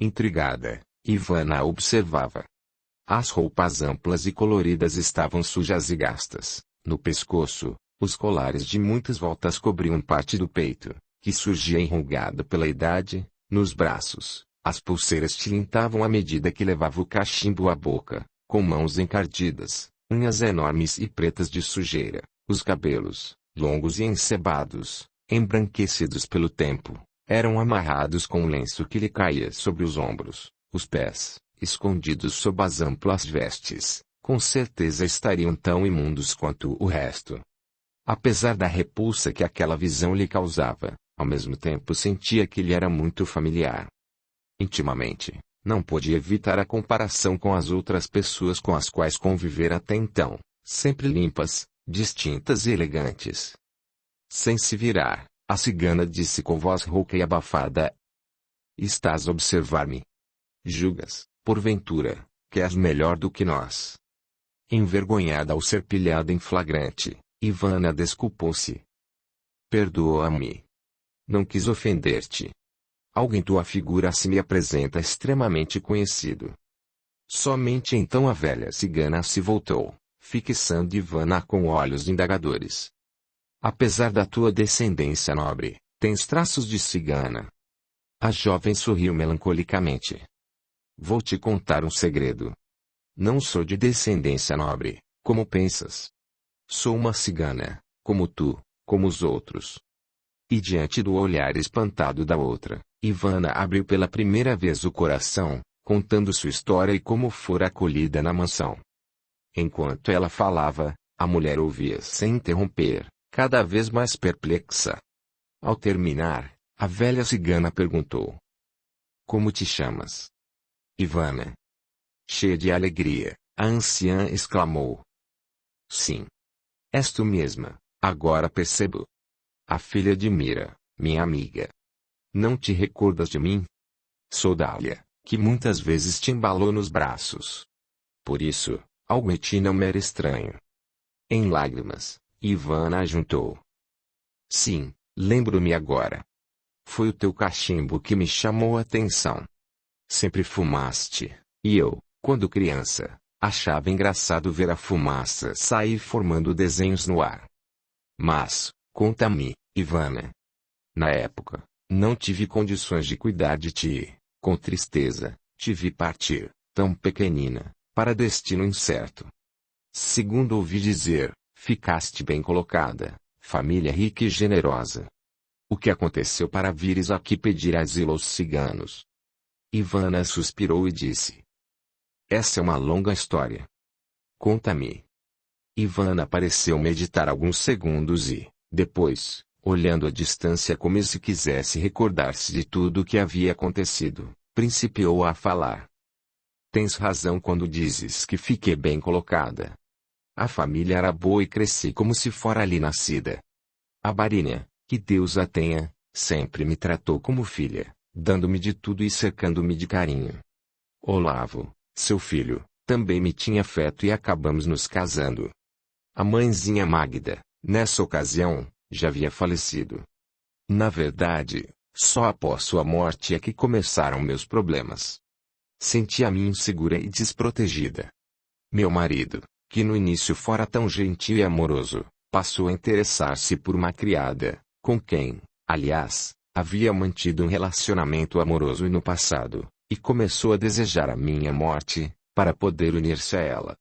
Speaker 1: Intrigada, Ivana a observava. As roupas amplas e coloridas estavam sujas e gastas. No pescoço, os colares de muitas voltas cobriam parte do peito, que surgia enrugado pela idade. Nos braços, As pulseiras tilintavam à medida que levava o cachimbo à boca, com mãos encardidas, unhas enormes e pretas de sujeira, os cabelos, longos e ensebados, embranquecidos pelo tempo, eram amarrados com um lenço que lhe caía sobre os ombros. Os pés, escondidos sob as amplas vestes, com certeza estariam tão imundos quanto o resto. Apesar da repulsa que aquela visão lhe causava, ao mesmo tempo sentia que lhe era muito familiar. Intimamente, não pôde evitar a comparação com as outras pessoas com as quais convivera até então, sempre limpas, distintas e elegantes. Sem se virar, a cigana disse com voz rouca e abafada: "Estás a observar-me? Julgas, porventura, que és melhor do que nós?" Envergonhada ao ser pilhada em flagrante, Ivana desculpou-se. "Perdoa-me. Não quis ofender-te. Alguém tua figura se me apresenta extremamente conhecido." Somente então a velha cigana se voltou, fixando Ivana com olhos indagadores. "Apesar da tua descendência nobre, tens traços de cigana." A jovem sorriu melancolicamente. "Vou te contar um segredo. Não sou de descendência nobre, como pensas. Sou uma cigana, como tu, como os outros." E diante do olhar espantado da outra, Ivana abriu pela primeira vez o coração, contando sua história e como fora acolhida na mansão. Enquanto ela falava, a mulher ouvia sem interromper, cada vez mais perplexa. Ao terminar, a velha cigana perguntou: "Como te chamas?" "Ivana." Cheia de alegria, a anciã exclamou: "Sim. És tu mesma, agora percebo. A filha de Mira, minha amiga. Não te recordas de mim? Sou Dália, que muitas vezes te embalou nos braços. Por isso, algo em ti não me era estranho." Em lágrimas, Ivana ajuntou: "Sim, lembro-me agora. Foi o teu cachimbo que me chamou a atenção. Sempre fumaste, e eu, quando criança, achava engraçado ver a fumaça sair formando desenhos no ar. Mas, conta-me, Ivana. Na época, não tive condições de cuidar de ti. Com tristeza, te vi partir, tão pequenina, para destino incerto. Segundo ouvi dizer, ficaste bem colocada, família rica e generosa. O que aconteceu para vires aqui pedir asilo aos ciganos?" Ivana suspirou e disse: "Essa é uma longa história. Conta-me." Ivana pareceu meditar alguns segundos e, depois, olhando à distância como se quisesse recordar-se de tudo o que havia acontecido, principiou a falar. "Tens razão quando dizes que fiquei bem colocada. A família era boa e cresci como se fora ali nascida. A Barinha, que Deus a tenha, sempre me tratou como filha, dando-me de tudo e cercando-me de carinho. Olavo, seu filho, também me tinha afeto e acabamos nos casando. A mãezinha Magda, nessa ocasião, já havia falecido. Na verdade, só após sua morte é que começaram meus problemas. Sentia-me insegura e desprotegida. Meu marido, que no início fora tão gentil e amoroso, passou a interessar-se por uma criada, com quem, aliás, havia mantido um relacionamento amoroso no passado, e começou a desejar a minha morte, para poder unir-se a ela.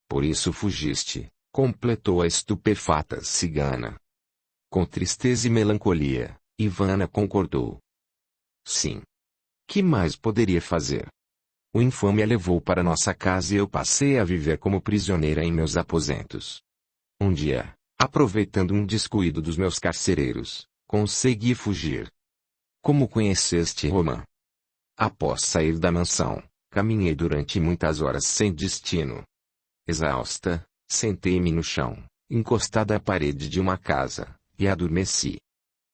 Speaker 1: Por isso fugiste, completou a estupefata cigana. Com tristeza e melancolia, Ivana concordou. Sim. Que mais poderia fazer? O infame a levou para nossa casa e eu passei a viver como prisioneira em meus aposentos. Um dia, aproveitando um descuido dos meus carcereiros, consegui fugir. Como conheceste Roma? Após sair da mansão, caminhei durante muitas horas sem destino. Exausta, sentei-me no chão, encostada à parede de uma casa, e adormeci.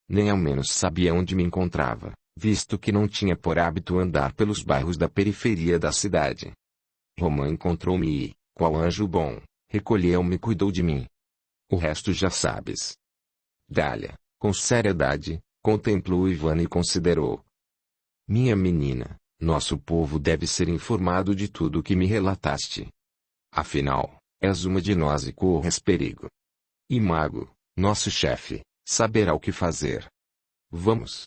Speaker 1: Nem ao menos sabia onde me encontrava, visto que não tinha por hábito andar pelos bairros da periferia da cidade. Roma encontrou-me e, qual anjo bom, recolheu-me e cuidou de mim. O resto já sabes. Dália, com seriedade, contemplou Ivana e considerou. Minha menina, nosso povo deve ser informado de tudo o que me relataste. Afinal, és uma de nós e corres perigo. E Mago, nosso chefe, saberá o que fazer. Vamos.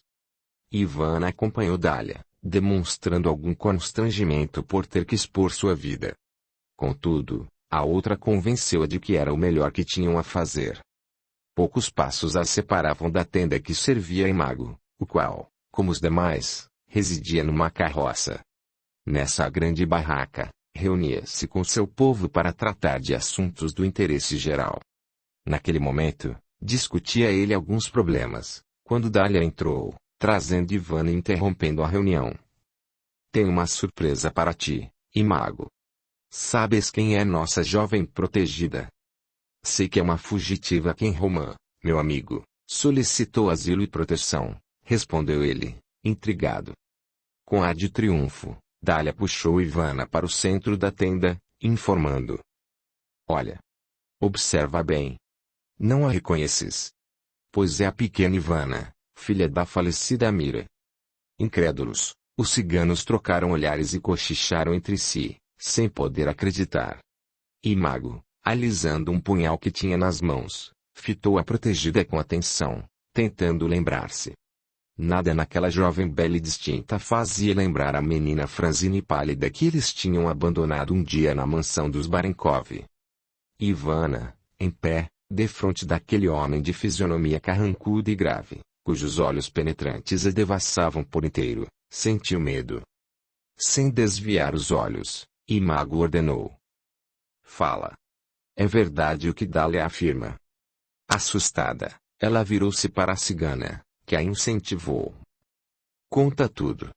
Speaker 1: Ivana acompanhou Dália, demonstrando algum constrangimento por ter que expor sua vida. Contudo, a outra convenceu-a de que era o melhor que tinham a fazer. Poucos passos a separavam da tenda que servia a Imago, o qual, como os demais, residia numa carroça. Nessa grande barraca, reunia-se com seu povo para tratar de assuntos do interesse geral. Naquele momento, discutia ele alguns problemas, quando Dália entrou, trazendo Ivana e interrompendo a reunião. Tenho uma surpresa para ti, Imago. Sabes quem é nossa jovem protegida? Sei que é uma fugitiva que em Romã, meu amigo, solicitou asilo e proteção, respondeu ele, intrigado. Com ar de triunfo, Dália puxou Ivana para o centro da tenda, informando. Olha. Observa bem. Não a reconheces? Pois é a pequena Ivana, filha da falecida Mira. Incrédulos, os ciganos trocaram olhares e cochicharam entre si, sem poder acreditar. Imago, alisando um punhal que tinha nas mãos, fitou a protegida com atenção, tentando lembrar-se. Nada naquela jovem bela e distinta fazia lembrar a menina franzina e pálida que eles tinham abandonado um dia na mansão dos Barenkov. Ivana, em pé, defronte daquele homem de fisionomia carrancuda e grave, cujos olhos penetrantes a devassavam por inteiro, sentiu medo. Sem desviar os olhos, Imago ordenou. Fala. É verdade o que Dália afirma. Assustada, ela virou-se para a cigana, que a incentivou. Conta tudo.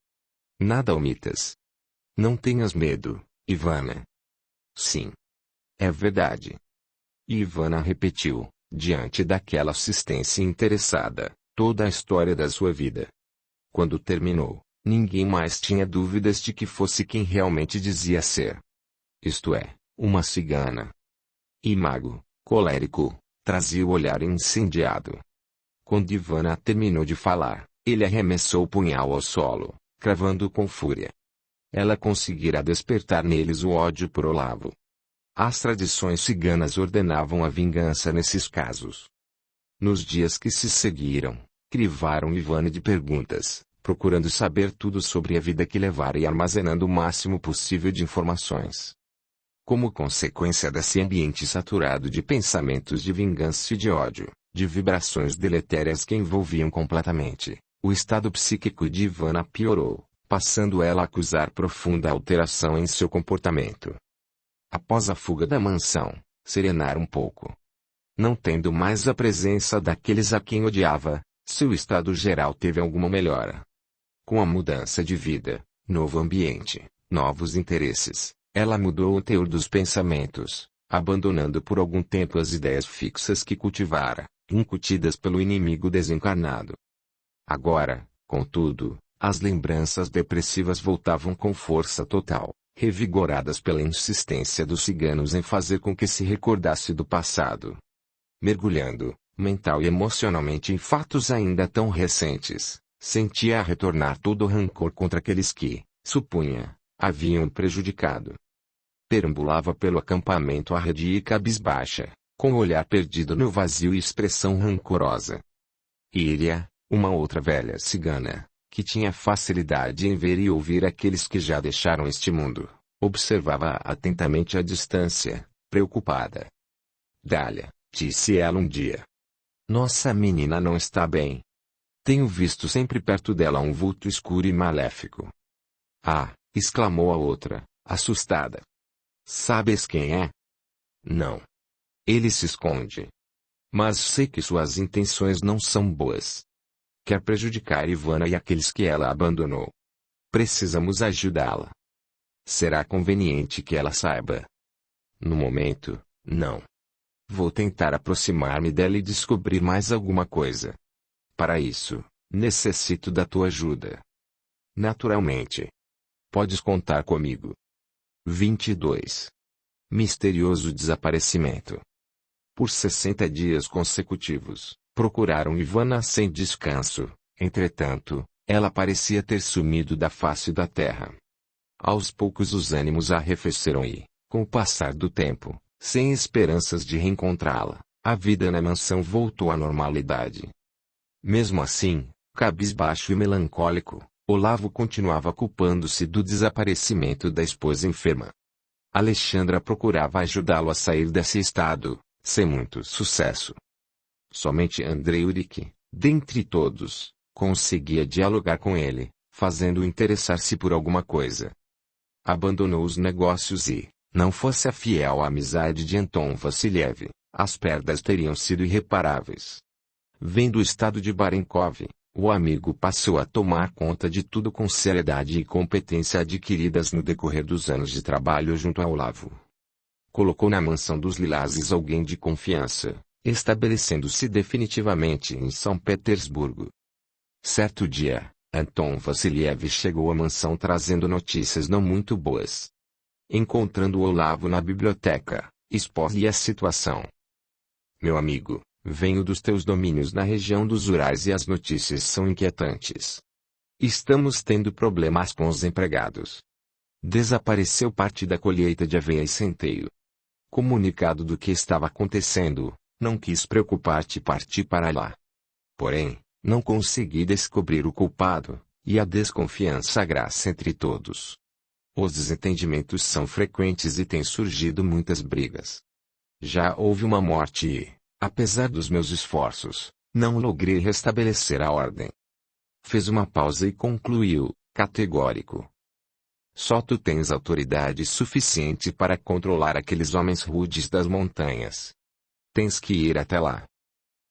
Speaker 1: Nada omitas. Não tenhas medo, Ivana. Sim. É verdade. Ivana repetiu, diante daquela assistência interessada, toda a história da sua vida. Quando terminou, ninguém mais tinha dúvidas de que fosse quem realmente dizia ser. Isto é, uma cigana. Imago, colérico, trazia o olhar incendiado. Quando Ivana terminou de falar, ele arremessou o punhal ao solo, cravando com fúria. Ela conseguira despertar neles o ódio por Olavo. As tradições ciganas ordenavam a vingança nesses casos. Nos dias que se seguiram, crivaram Ivana de perguntas, procurando saber tudo sobre a vida que levara e armazenando o máximo possível de informações. Como consequência desse ambiente saturado de pensamentos de vingança e de ódio, de vibrações deletérias que envolviam completamente, o estado psíquico de Ivana piorou, passando ela a acusar profunda alteração em seu comportamento. Após a fuga da mansão, serenara um pouco. Não tendo mais a presença daqueles a quem odiava, seu estado geral teve alguma melhora. Com a mudança de vida, novo ambiente, novos interesses, ela mudou o teor dos pensamentos, abandonando por algum tempo as ideias fixas que cultivara, incutidas pelo inimigo desencarnado. Agora, contudo, as lembranças depressivas voltavam com força total, revigoradas pela insistência dos ciganos em fazer com que se recordasse do passado. Mergulhando, mental e emocionalmente em fatos ainda tão recentes, sentia a retornar todo o rancor contra aqueles que, supunha, haviam prejudicado. Perambulava pelo acampamento arredia e cabisbaixa, com o olhar perdido no vazio e expressão rancorosa. Iria, uma outra velha cigana, que tinha facilidade em ver e ouvir aqueles que já deixaram este mundo, observava atentamente à distância, preocupada. Dália, disse ela um dia. Nossa menina não está bem. Tenho visto sempre perto dela um vulto escuro e maléfico. Ah, exclamou a outra, assustada. Sabes quem é? Não. Ele se esconde. Mas sei que suas intenções não são boas. Quer prejudicar Ivana e aqueles que ela abandonou. Precisamos ajudá-la. Será conveniente que ela saiba. No momento, não. Vou tentar aproximar-me dela e descobrir mais alguma coisa. Para isso, necessito da tua ajuda. Naturalmente. Podes contar comigo. 22. Misterioso desaparecimento. Por 60 dias consecutivos, procuraram Ivana sem descanso. Entretanto, ela parecia ter sumido da face da terra. Aos poucos os ânimos arrefeceram e, com o passar do tempo, sem esperanças de reencontrá-la, a vida na mansão voltou à normalidade. Mesmo assim, cabisbaixo e melancólico, Olavo continuava culpando-se do desaparecimento da esposa enferma. Alexandra procurava ajudá-lo a sair desse estado, sem muito sucesso. Somente Andrei Urique, dentre todos, conseguia dialogar com ele, fazendo-o interessar-se por alguma coisa. Abandonou os negócios e, não fosse a fiel amizade de Anton Vassiliev, as perdas teriam sido irreparáveis. Vendo o estado de Barenkov, o amigo passou a tomar conta de tudo com seriedade e competência adquiridas no decorrer dos anos de trabalho junto a Olavo. Colocou na mansão dos Lilazes alguém de confiança, estabelecendo-se definitivamente em São Petersburgo. Certo dia, Anton Vassiliev chegou à mansão trazendo notícias não muito boas. Encontrando Olavo na biblioteca, expôs-lhe a situação. Meu amigo, venho dos teus domínios na região dos Urais e as notícias são inquietantes. Estamos tendo problemas com os empregados. Desapareceu parte da colheita de aveia e centeio. Comunicado do que estava acontecendo, não quis preocupar-te e parti para lá. Porém, não consegui descobrir o culpado, e a desconfiança graça entre todos. Os desentendimentos são frequentes e têm surgido muitas brigas. Já houve uma morte e, apesar dos meus esforços, não logrei restabelecer a ordem. Fez uma pausa e concluiu, categórico. Só tu tens autoridade suficiente para controlar aqueles homens rudes das montanhas. Tens que ir até lá.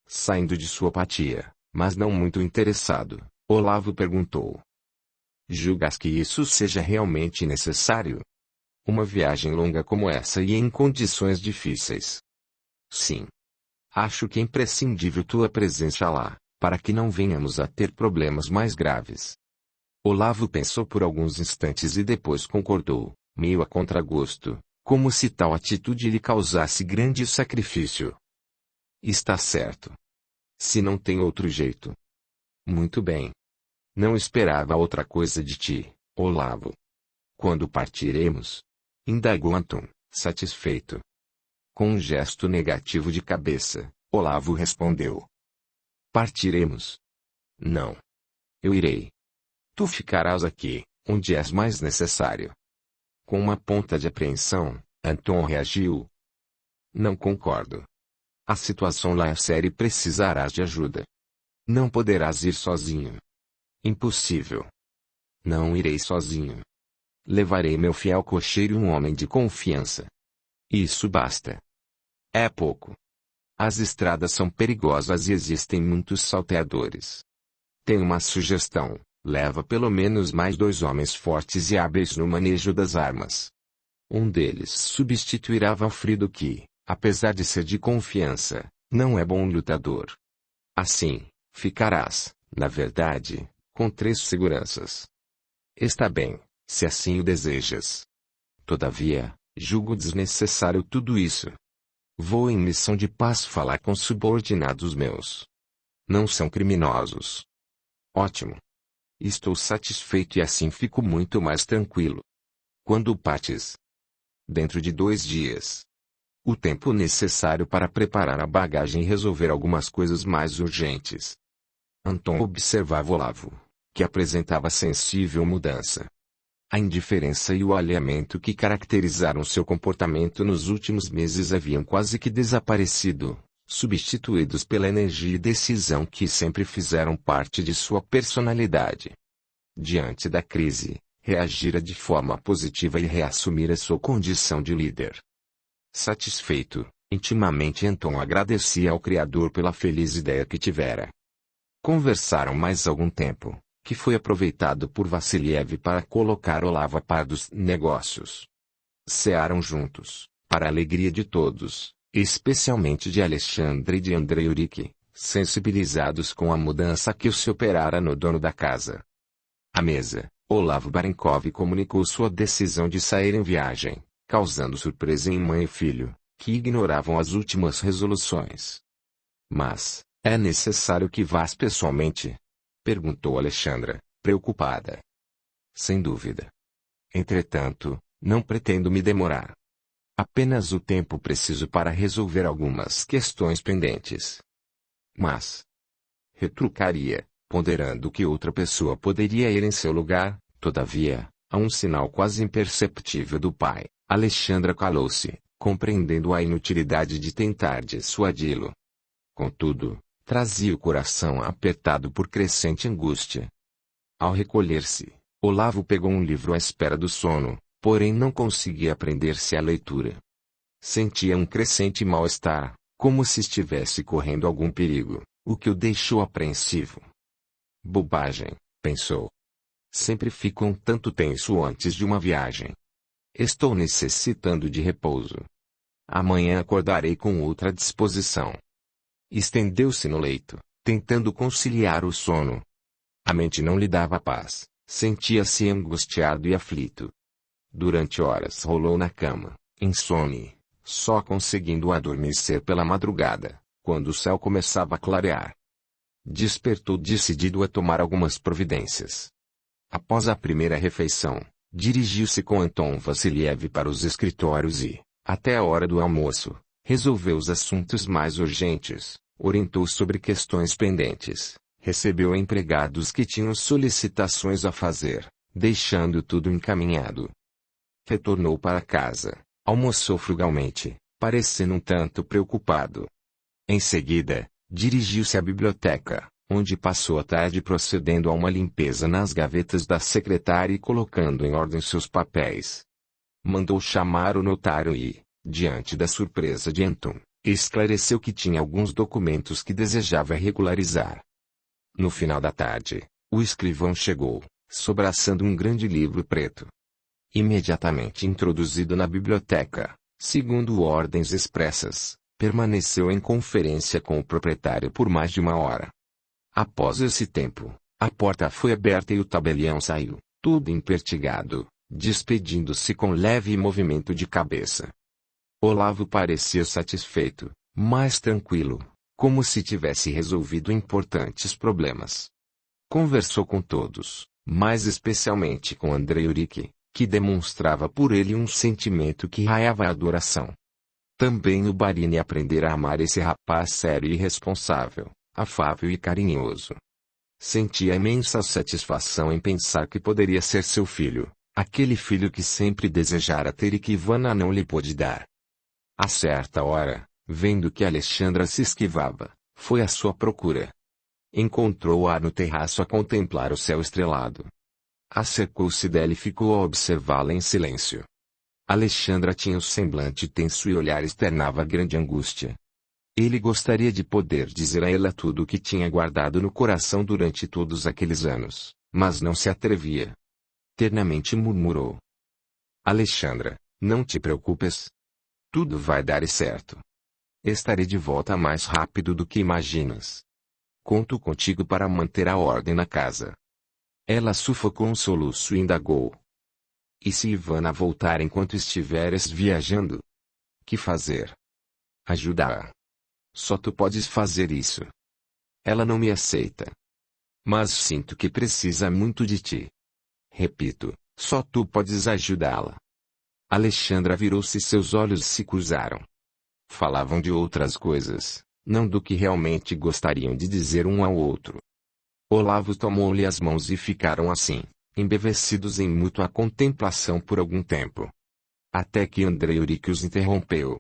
Speaker 1: Saindo de sua apatia, mas não muito interessado, Olavo perguntou. Julgas que isso seja realmente necessário? Uma viagem longa como essa e em condições difíceis. Sim. Acho que é imprescindível tua presença lá, para que não venhamos a ter problemas mais graves. Olavo pensou por alguns instantes e depois concordou, meio a contragosto, como se tal atitude lhe causasse grande sacrifício. Está certo. Se não tem outro jeito. Muito bem. Não esperava outra coisa de ti, Olavo. Quando partiremos? Indagou Anton, satisfeito. Com um gesto negativo de cabeça, Olavo respondeu. Partiremos. Não. Eu irei. Tu ficarás aqui, onde és mais necessário. Com uma ponta de apreensão, Anton reagiu. Não concordo. A situação lá é séria e precisarás de ajuda. Não poderás ir sozinho. Impossível. Não irei sozinho. Levarei meu fiel cocheiro e um homem de confiança. Isso basta. É pouco. As estradas são perigosas e existem muitos salteadores. Tenho uma sugestão, leva pelo menos mais 2 homens fortes e hábeis no manejo das armas. Um deles substituirá Valfrido que, apesar de ser de confiança, não é bom lutador. Assim, ficarás, na verdade, com 3 seguranças. Está bem, se assim o desejas. Todavia, julgo desnecessário tudo isso. Vou em missão de paz falar com subordinados meus. Não são criminosos. Ótimo. Estou satisfeito e assim fico muito mais tranquilo. Quando partes? Dentro de 2 dias. O tempo necessário para preparar a bagagem e resolver algumas coisas mais urgentes. Anton observava Olavo, que apresentava sensível mudança. A indiferença e o alheamento que caracterizaram seu comportamento nos últimos meses haviam quase que desaparecido, substituídos pela energia e decisão que sempre fizeram parte de sua personalidade. Diante da crise, reagira de forma positiva e reassumira sua condição de líder. Satisfeito, intimamente Anton agradecia ao Criador pela feliz ideia que tivera. Conversaram mais algum tempo, que foi aproveitado por Vassiliev para colocar Olavo a par dos negócios. Cearam juntos, para a alegria de todos, especialmente de Alexandre e de Andrei Urique, sensibilizados com a mudança que se operara no dono da casa. À mesa, Olavo Barenkov comunicou sua decisão de sair em viagem, causando surpresa em mãe e filho, que ignoravam as últimas resoluções. Mas, é necessário que vás pessoalmente? Perguntou Alexandra, preocupada. Sem dúvida. Entretanto, não pretendo me demorar. Apenas o tempo preciso para resolver algumas questões pendentes. Mas, retrucaria, Ponderando que outra pessoa poderia ir em seu lugar, todavia, a um sinal quase imperceptível do pai, Alexandra calou-se, compreendendo a inutilidade de tentar dissuadi-lo. Contudo, trazia o coração apertado por crescente angústia. Ao recolher-se, Olavo pegou um livro à espera do sono, porém não conseguia prender-se à leitura. Sentia um crescente mal-estar, como se estivesse correndo algum perigo, o que o deixou apreensivo. Bobagem, pensou. Sempre fico um tanto tenso antes de uma viagem. Estou necessitando de repouso. Amanhã acordarei com outra disposição. Estendeu-se no leito, tentando conciliar o sono. A mente não lhe dava paz, sentia-se angustiado e aflito. Durante horas rolou na cama, insone, só conseguindo adormecer pela madrugada, quando o céu começava a clarear. Despertou decidido a tomar algumas providências. Após a primeira refeição, dirigiu-se com Anton Vassiliev para os escritórios e, até a hora do almoço, resolveu os assuntos mais urgentes, orientou sobre questões pendentes, recebeu empregados que tinham solicitações a fazer, deixando tudo encaminhado. Retornou para casa, almoçou frugalmente, parecendo um tanto preocupado. Em seguida, dirigiu-se à biblioteca, onde passou a tarde procedendo a uma limpeza nas gavetas da secretária e colocando em ordem seus papéis. Mandou chamar o notário e, diante da surpresa de Anton, esclareceu que tinha alguns documentos que desejava regularizar. No final da tarde, o escrivão chegou, sobraçando um grande livro preto. Imediatamente introduzido na biblioteca, segundo ordens expressas, permaneceu em conferência com o proprietário por mais de uma hora. Após esse tempo, a porta foi aberta e o tabelião saiu, tudo empertigado, despedindo-se com leve movimento de cabeça. Olavo parecia satisfeito, mais tranquilo, como se tivesse resolvido importantes problemas. Conversou com todos, mais especialmente com Andrei Urique, que demonstrava por ele um sentimento que raiava a adoração. Também o Barini aprendera a amar esse rapaz sério e responsável, afável e carinhoso. Sentia imensa satisfação em pensar que poderia ser seu filho, aquele filho que sempre desejara ter e que Ivana não lhe pôde dar. A certa hora, vendo que Alexandra se esquivava, foi à sua procura. Encontrou-a no terraço a contemplar o céu estrelado. Acercou-se dela e ficou a observá-la em silêncio. Alexandra tinha o semblante tenso e o olhar externava grande angústia. Ele gostaria de poder dizer a ela tudo o que tinha guardado no coração durante todos aqueles anos, mas não se atrevia. Ternamente murmurou: Alexandra, não te preocupes. Tudo vai dar certo. Estarei de volta mais rápido do que imaginas. Conto contigo para manter a ordem na casa. Ela sufocou um soluço e indagou: E se Ivana voltar enquanto estiveres viajando? Que fazer? Ajuda-a. Só tu podes fazer isso. Ela não me aceita. Mas sinto que precisa muito de ti. Repito, só tu podes ajudá-la. Alexandra virou-se e seus olhos se cruzaram. Falavam de outras coisas, não do que realmente gostariam de dizer um ao outro. Olavo tomou-lhe as mãos e ficaram assim, embevecidos em mútua contemplação por algum tempo. Até que Andrei Urique os interrompeu.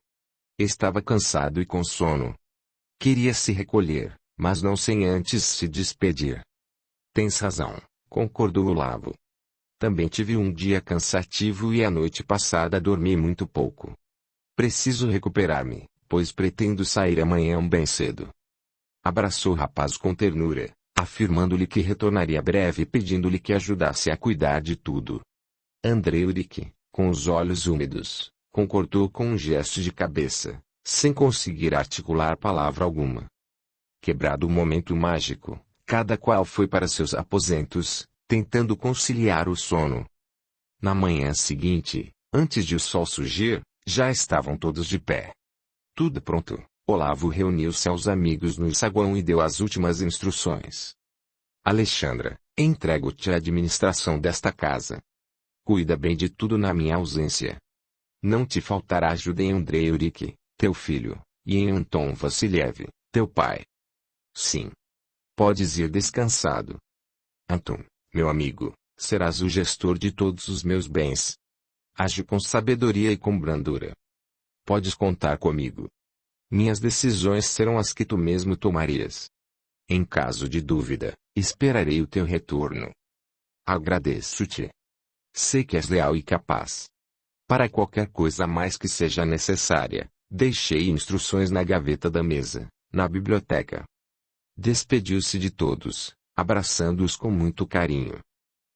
Speaker 1: Estava cansado e com sono. Queria se recolher, mas não sem antes se despedir. Tens razão, concordou Olavo. Também tive um dia cansativo e a noite passada dormi muito pouco. Preciso recuperar-me, pois pretendo sair amanhã bem cedo. Abraçou o rapaz com ternura, afirmando-lhe que retornaria breve e pedindo-lhe que ajudasse a cuidar de tudo. Andrei Urique, com os olhos úmidos, concordou com um gesto de cabeça, sem conseguir articular palavra alguma. Quebrado o momento mágico, cada qual foi para seus aposentos, tentando conciliar o sono. Na manhã seguinte, antes de o sol surgir, já estavam todos de pé. Tudo pronto, Olavo reuniu-se aos amigos no saguão e deu as últimas instruções. Alexandra, entrego-te a administração desta casa. Cuida bem de tudo na minha ausência. Não te faltará ajuda em Andrei Urique, teu filho, e em Anton Vassiliev, teu pai. Sim. podes ir descansado. Anton, meu amigo, serás o gestor de todos os meus bens. Age com sabedoria e com brandura. Podes contar comigo. Minhas decisões serão as que tu mesmo tomarias. Em caso de dúvida, esperarei o teu retorno. Agradeço-te. Sei que és leal e capaz. Para qualquer coisa mais que seja necessária, deixei instruções na gaveta da mesa, na biblioteca. Despediu-se de todos, abraçando-os com muito carinho.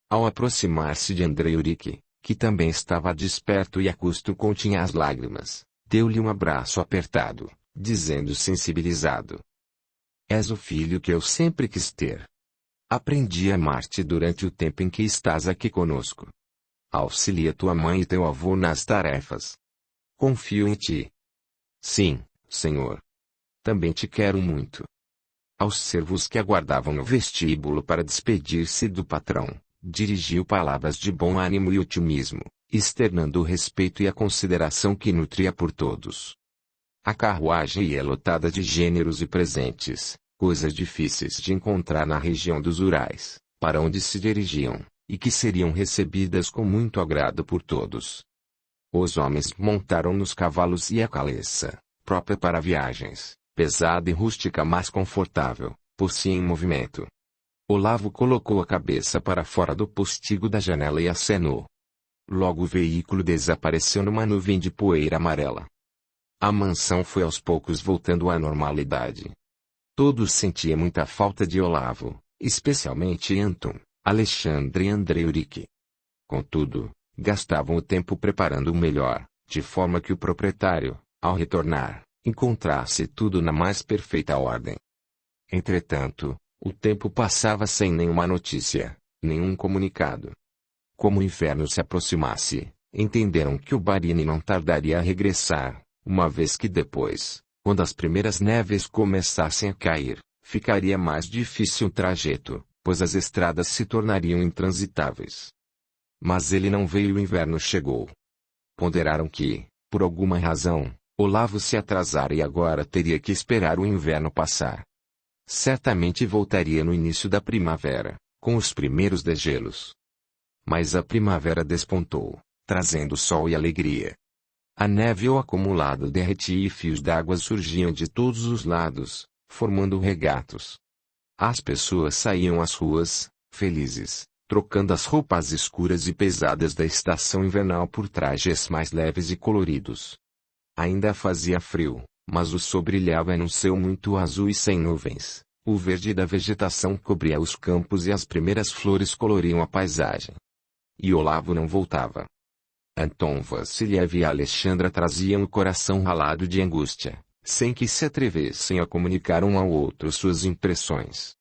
Speaker 1: Ao aproximar-se de Andrei Urique, que também estava desperto e a custo continha as lágrimas, deu-lhe um abraço apertado, dizendo sensibilizado: És o filho que eu sempre quis ter. Aprendi a amar-te durante o tempo em que estás aqui conosco. Auxilia tua mãe e teu avô nas tarefas. Confio em ti. Sim, Senhor. Também te quero muito. Aos servos que aguardavam no vestíbulo para despedir-se do patrão, dirigiu palavras de bom ânimo e otimismo, externando o respeito e a consideração que nutria por todos. A carruagem ia lotada de gêneros e presentes, coisas difíceis de encontrar na região dos Urais, para onde se dirigiam, e que seriam recebidas com muito agrado por todos. Os homens montaram nos cavalos e a caleça, própria para viagens, pesada e rústica mas confortável, por si em movimento. Olavo colocou a cabeça para fora do postigo da janela e acenou. Logo o veículo desapareceu numa nuvem de poeira amarela. A mansão foi aos poucos voltando à normalidade. Todos sentiam muita falta de Olavo, especialmente Anton, Alexandre e Andrei Urique. Contudo, gastavam o tempo preparando o melhor, de forma que o proprietário, ao retornar, encontrasse tudo na mais perfeita ordem. Entretanto, o tempo passava sem nenhuma notícia, nenhum comunicado. Como o inverno se aproximasse, entenderam que o Barini não tardaria a regressar, uma vez que depois, quando as primeiras neves começassem a cair, ficaria mais difícil o trajeto, pois as estradas se tornariam intransitáveis. Mas ele não veio e o inverno chegou. Ponderaram que, por alguma razão, Olavo se atrasara e agora teria que esperar o inverno passar. Certamente voltaria no início da primavera, com os primeiros degelos. Mas a primavera despontou, trazendo sol e alegria. A neve ou acumulada derretia e fios d'água surgiam de todos os lados, formando regatos. As pessoas saíam às ruas, felizes, trocando as roupas escuras e pesadas da estação invernal por trajes mais leves e coloridos. Ainda fazia frio, mas o sol brilhava num céu muito azul e sem nuvens. O verde da vegetação cobria os campos e as primeiras flores coloriam a paisagem. E Olavo não voltava. Anton Vassiliev e Alexandra traziam o coração ralado de angústia, sem que se atrevessem a comunicar um ao outro suas impressões.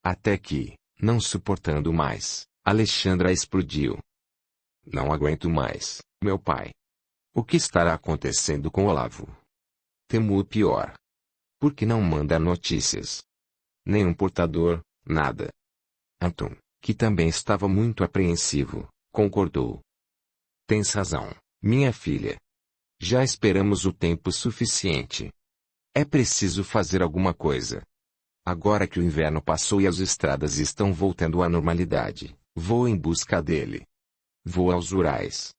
Speaker 1: Até que, não suportando mais, Alexandra explodiu. Não aguento mais, meu pai. O que estará acontecendo com Olavo? Temo o pior. Por que não manda notícias? Nenhum portador, nada. Anton, que também estava muito apreensivo, concordou. Tens razão, minha filha. Já esperamos o tempo suficiente. É preciso fazer alguma coisa. Agora que o inverno passou e as estradas estão voltando à normalidade, vou em busca dele. Vou aos Urais.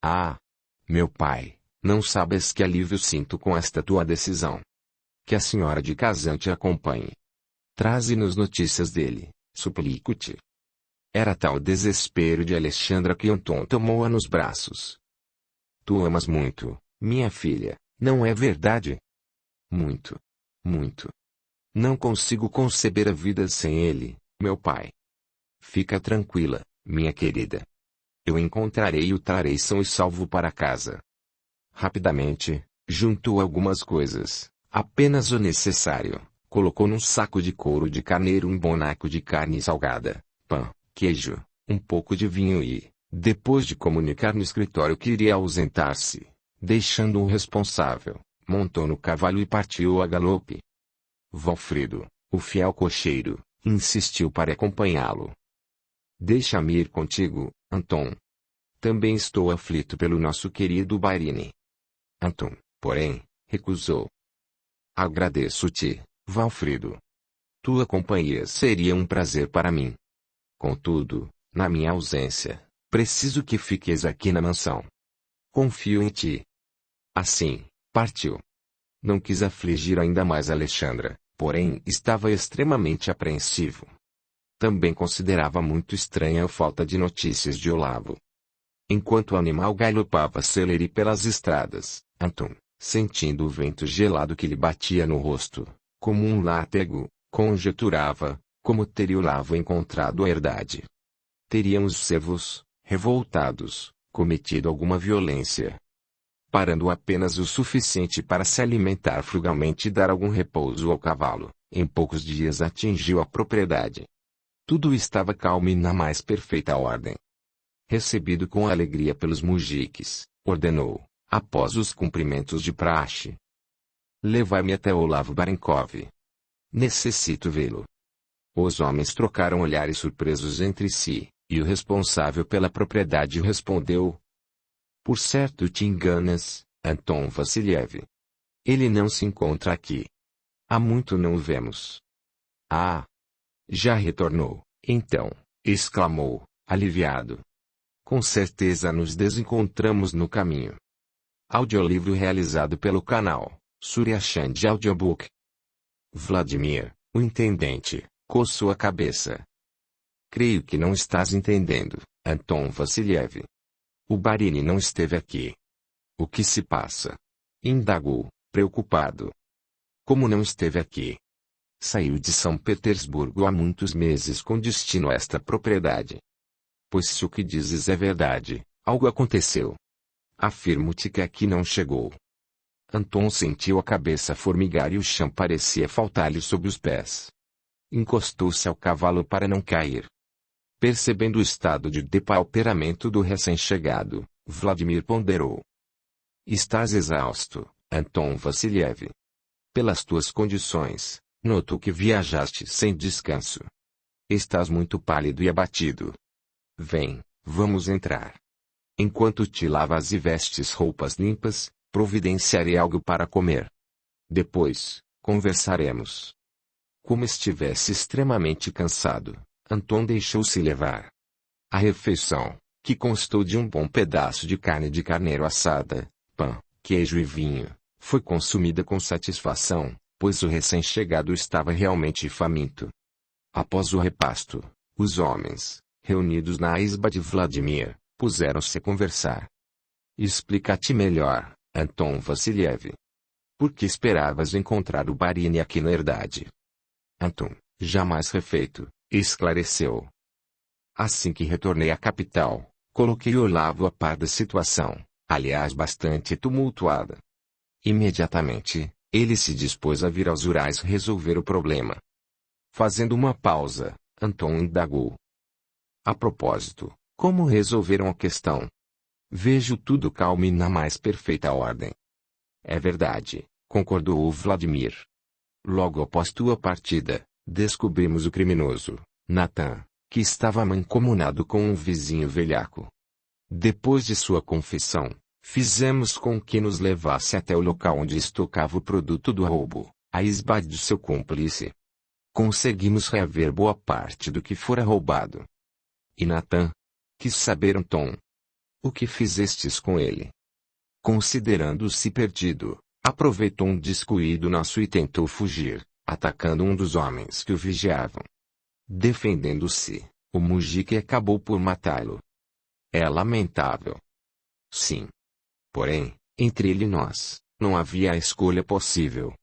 Speaker 1: Ah! Meu pai, não sabes que alívio sinto com esta tua decisão. Que a senhora de Kazan te acompanhe. Traze-nos notícias dele, suplico-te. Era tal o desespero de Alexandra que Anton tomou-a nos braços. Tu amas muito, minha filha, não é verdade? Muito. Muito. Não consigo conceber a vida sem ele, meu pai. Fica tranquila, minha querida. Eu encontrarei e o trarei são e salvo para casa. Rapidamente, juntou algumas coisas, apenas o necessário, colocou num saco de couro de carneiro um bonaco de carne salgada, pão, queijo, um pouco de vinho e, depois de comunicar no escritório que iria ausentar-se, deixando o responsável, montou no cavalo e partiu a galope. Valfrido, o fiel cocheiro, insistiu para acompanhá-lo. Deixa-me ir contigo, Anton. Também estou aflito pelo nosso querido Barini. Anton, porém, recusou. Agradeço-te, Valfrido. Tua companhia seria um prazer para mim. Contudo, na minha ausência, preciso que fiques aqui na mansão. Confio em ti. Assim, partiu. Não quis afligir ainda mais Alexandra, porém estava extremamente apreensivo. Também considerava muito estranha a falta de notícias de Olavo. Enquanto o animal galopava celere pelas estradas, Anton, sentindo o vento gelado que lhe batia no rosto, como um látego, conjeturava, como teria Olavo encontrado a herdade. Teriam os servos, revoltados, cometido alguma violência. Parando apenas o suficiente para se alimentar frugalmente e dar algum repouso ao cavalo, em poucos dias atingiu a propriedade. Tudo estava calmo e na mais perfeita ordem. Recebido com alegria pelos mujiques, ordenou, após os cumprimentos de praxe: levai-me até Olavo Barenkov. Necessito vê-lo. Os homens trocaram olhares surpresos entre si, e o responsável pela propriedade respondeu: por certo te enganas, Anton Vassiliev. Ele não se encontra aqui. Há muito não o vemos. Ah! Já retornou, então, exclamou, aliviado. Com certeza nos desencontramos no caminho. Audiolivro realizado pelo canal Suryachand Audiobook. Vladimir, o intendente, coçou a cabeça. Creio que não estás entendendo, Anton Vassiliev. O Barini não esteve aqui. O que se passa? Indagou, preocupado. Como não esteve aqui? Saiu de São Petersburgo há muitos meses com destino a esta propriedade. Pois se o que dizes é verdade, algo aconteceu. Afirmo-te que aqui não chegou. Anton sentiu a cabeça formigar e o chão parecia faltar-lhe sob os pés. Encostou-se ao cavalo para não cair. Percebendo o estado de depauperamento do recém-chegado, Vladimir ponderou. Estás exausto, Anton Vassiliev. Pelas tuas condições, noto que viajaste sem descanso. Estás muito pálido e abatido. Vem, vamos entrar. Enquanto te lavas e vestes roupas limpas, providenciarei algo para comer. Depois, conversaremos. Como estivesse extremamente cansado, Anton deixou-se levar. A refeição, que constou de um bom pedaço de carne de carneiro assada, pão, queijo e vinho, foi consumida com satisfação, pois o recém-chegado estava realmente faminto. Após o repasto, os homens, reunidos na isba de Vladimir, puseram-se a conversar. Explica-te melhor, Anton Vassiliev. Por que esperavas encontrar o Barini aqui na herdade? Anton, jamais refeito, esclareceu. Assim que retornei à capital, coloquei Olavo a par da situação, aliás bastante tumultuada. Imediatamente, ele se dispôs a vir aos Urais resolver o problema. Fazendo uma pausa, Anton indagou. A propósito, como resolveram a questão? Vejo tudo calmo e na mais perfeita ordem. É verdade, concordou Vladimir. Logo após tua partida, descobrimos o criminoso, Natan, que estava mancomunado com um vizinho velhaco. Depois de sua confissão, fizemos com que nos levasse até o local onde estocava o produto do roubo, a isba de seu cúmplice. Conseguimos reaver boa parte do que fora roubado. E Natan? Quis saber Anton. O que fizestes com ele? Considerando-se perdido, aproveitou um descuido nosso e tentou fugir, atacando um dos homens que o vigiavam. Defendendo-se, o mujique acabou por matá-lo. É lamentável. Sim. Porém, entre ele e nós, não havia a escolha possível.